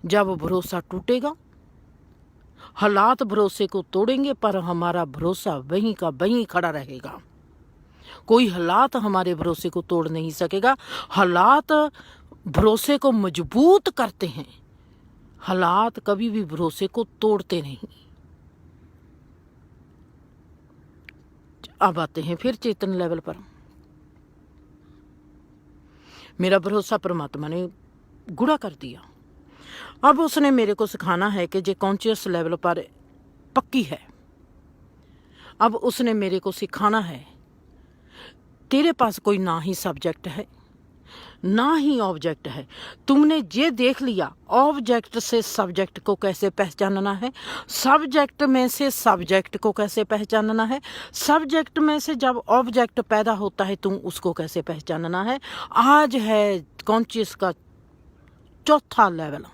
जब भरोसा टूटेगा, हालात भरोसे को तोड़ेंगे, पर हमारा भरोसा वहीं का वहीं खड़ा रहेगा। कोई हालात हमारे भरोसे को तोड़ नहीं सकेगा। हालात भरोसे को मजबूत करते हैं, हालात कभी भी भरोसे को तोड़ते नहीं। अब आते हैं फिर चेतन लेवल पर। मेरा भरोसा परमात्मा ने गुड़ा कर दिया। अब उसने मेरे को सिखाना है कि जे कॉन्शियस लेवल पर पक्की है। अब उसने मेरे को सिखाना है, तेरे पास कोई ना ही सब्जेक्ट है ना ही ऑब्जेक्ट है। तुमने ये देख लिया ऑब्जेक्ट से सब्जेक्ट को कैसे पहचानना है, सब्जेक्ट में से सब्जेक्ट को कैसे पहचानना है, सब्जेक्ट में से जब ऑब्जेक्ट पैदा होता है तुम उसको कैसे पहचानना है। आज है कॉन्शियस का चौथा लेवल।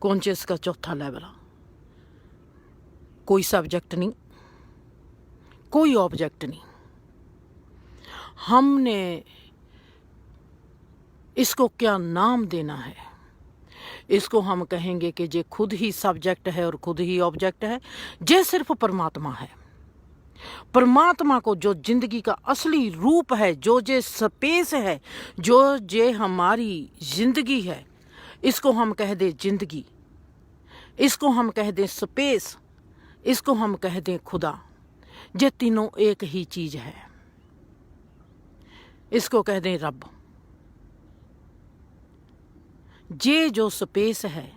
कॉन्शियस का चौथा लेवल। कोई सब्जेक्ट नहीं, कोई ऑब्जेक्ट नहीं। हमने इसको क्या नाम देना है? इसको हम कहेंगे कि जे खुद ही सब्जेक्ट है और खुद ही ऑब्जेक्ट है। जे सिर्फ परमात्मा है। परमात्मा को जो जिंदगी का असली रूप है, जो जे स्पेस है, जो जे हमारी जिंदगी है, इसको हम कह दे जिंदगी, इसको हम कह दें स्पेस, इसको हम कह दें खुदा। ये तीनों एक ही चीज है। इसको कह दें रब। ये जो स्पेस है,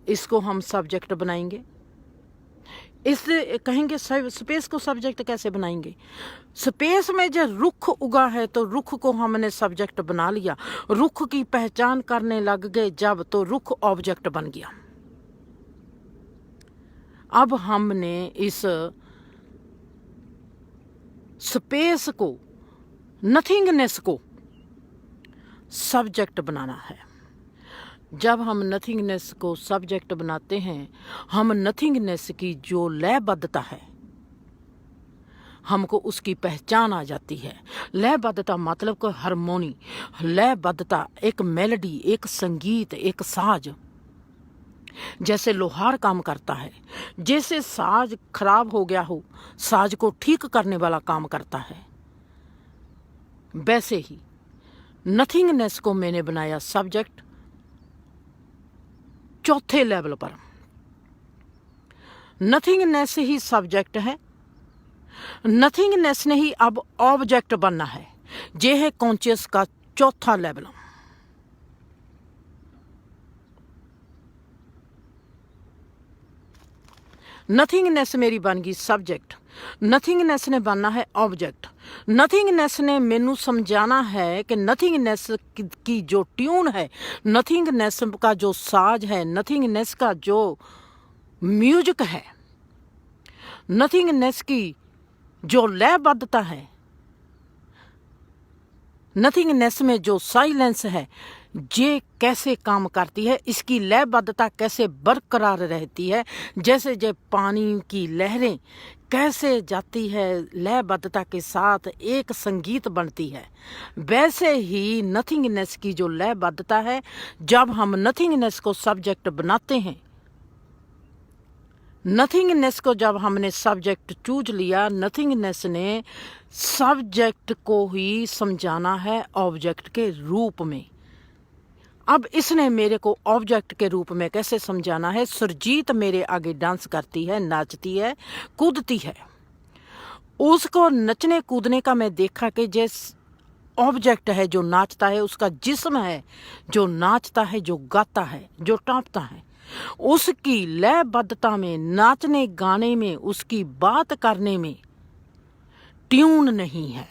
इसको हम सब्जेक्ट बनाएंगे। इससे कहेंगे स्पेस को सब्जेक्ट कैसे बनाएंगे? स्पेस में जो रुख उगा है तो रुख को हमने सब्जेक्ट बना लिया। रुख की पहचान करने लग गए जब, तो रुख ऑब्जेक्ट बन गया। अब हमने इस स्पेस को, नथिंगनेस को सब्जेक्ट बनाना है। जब हम नथिंगनेस को सब्जेक्ट बनाते हैं, हम नथिंगनेस की जो लयबद्धता है, हमको उसकी पहचान आ जाती है। लयबद्धता मतलब को हारमोनी, लयबद्धता, एक मेलोडी, एक संगीत, एक साज। जैसे लोहार काम करता है, जैसे साज खराब हो गया हो, साज को ठीक करने वाला काम करता है, वैसे ही नथिंगनेस को मैंने बनाया सब्जेक्ट चौथे लेवल पर। नथिंगनेस ही सब्जेक्ट है, नथिंगनेस ने ही अब ऑब्जेक्ट बनना है। ये है कॉन्शियस का चौथा लेवल। नथिंगनेस मेरी बन गई सब्जेक्ट, नथिंगनेस ने बनना है ऑब्जेक्ट। नथिंगनेस ने मैनू समझाना है कि नथिंगनेस की जो ट्यून है, नथिंगनेस का जो साज है, नथिंगनेस का जो म्यूजिक है, नथिंगनेस की जो लयबद्धता है, नथिंगनेस में जो साइलेंस है, ये कैसे काम करती है, इसकी लयबद्धता कैसे बरकरार रहती है। जैसे जब पानी की लहरें कैसे जाती है लयबद्धता के साथ एक संगीत बनती है, वैसे ही नथिंगनेस की जो लयबद्धता है, जब हम नथिंगनेस को सब्जेक्ट बनाते हैं, नथिंगनेस को जब हमने सब्जेक्ट चूज लिया, नथिंगनेस ने सब्जेक्ट को ही समझाना है ऑब्जेक्ट के रूप में। अब इसने मेरे को ऑब्जेक्ट के रूप में कैसे समझाना है। सुरजीत मेरे आगे डांस करती है, नाचती है, कूदती है। उसको नचने कूदने का मैं देखा कि जैसे ऑब्जेक्ट है जो नाचता है, उसका जिस्म है जो नाचता है, जो गाता है, जो टाँपता है, उसकी लयबद्धता में, नाचने गाने में, उसकी बात करने में ट्यून नहीं है।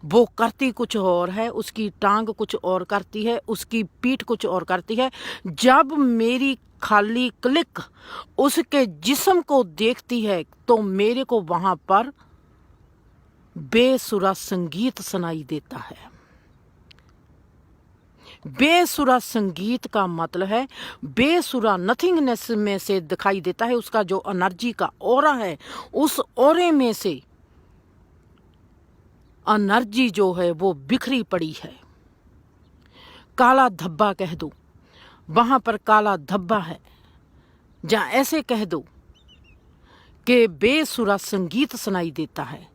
वो करती कुछ और है, उसकी टांग कुछ और करती है, उसकी पीठ कुछ और करती है। जब मेरी खाली क्लिक उसके जिस्म को देखती है तो मेरे को वहां पर बेसुरा संगीत सुनाई देता है। बेसुरा संगीत का मतलब है बेसुरा नथिंगनेस में से दिखाई देता है। उसका जो एनर्जी का ऑरा है, उस ऑरे में से एनर्जी जो है वो बिखरी पड़ी है। काला धब्बा कह दो, वहां पर काला धब्बा है। जहां ऐसे कह दो कि बेसुरा संगीत सुनाई देता है,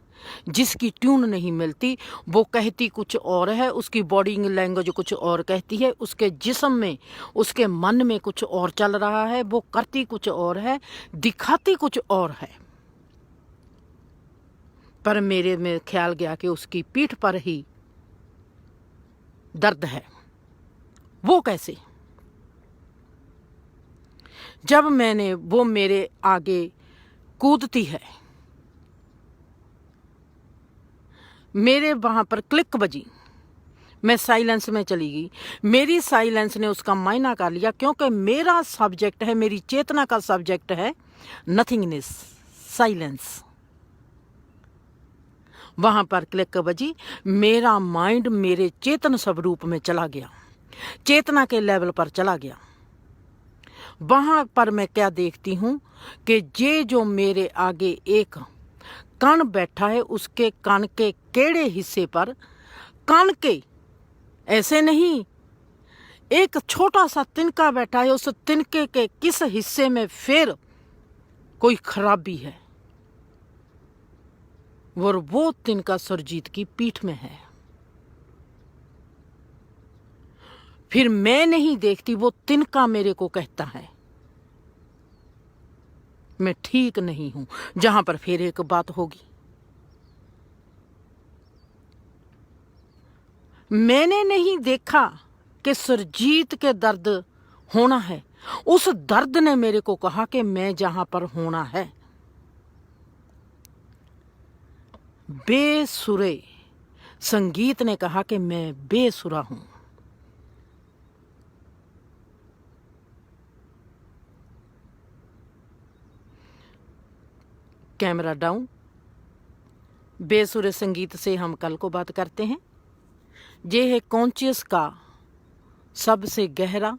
जिसकी ट्यून नहीं मिलती। वो कहती कुछ और है, उसकी बॉडी लैंग्वेज कुछ और कहती है, उसके जिस्म में, उसके मन में कुछ और चल रहा है। वो करती कुछ और है, दिखाती कुछ और है। पर मेरे में ख्याल गया कि उसकी पीठ पर ही दर्द है। वो कैसे? जब मैंने, वो मेरे आगे कूदती है, मेरे वहां पर क्लिक बजी, मैं साइलेंस में चली गई। मेरी साइलेंस ने उसका मायना कर लिया, क्योंकि मेरा सब्जेक्ट है, मेरी चेतना का सब्जेक्ट है नथिंगनेस, साइलेंस। वहां पर क्लिक बजी, मेरा माइंड मेरे चेतन स्वरूप में चला गया, चेतना के लेवल पर चला गया। वहां पर मैं क्या देखती हूं कि ये जो मेरे आगे एक कण बैठा है, उसके कण के केड़े हिस्से पर, कण के ऐसे नहीं, एक छोटा सा तिनका बैठा है, उस तिनके के किस हिस्से में फिर कोई खराबी है, और वो तिनका सुरजीत की पीठ में है। फिर मैं नहीं देखती, वो तिनका मेरे को कहता है मैं ठीक नहीं हूं। जहां पर फिर एक बात होगी, मैंने नहीं देखा कि सुरजीत के दर्द होना है, उस दर्द ने मेरे को कहा कि मैं जहां पर होना है। बेसुरे संगीत ने कहा कि मैं बेसुरा हूं। Camera down. बेसुरे संगीत से हम कल को बात करते हैं। ये है कॉन्शियस का सबसे गहरा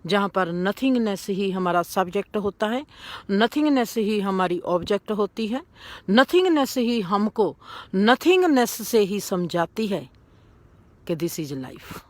जहाँ पर नथिंगनेस ही हमारा सब्जेक्ट होता है, नथिंगनेस ही हमारी ऑब्जेक्ट होती है, नथिंगनेस ही हमको नथिंगनेस से ही समझाती है कि दिस इज लाइफ।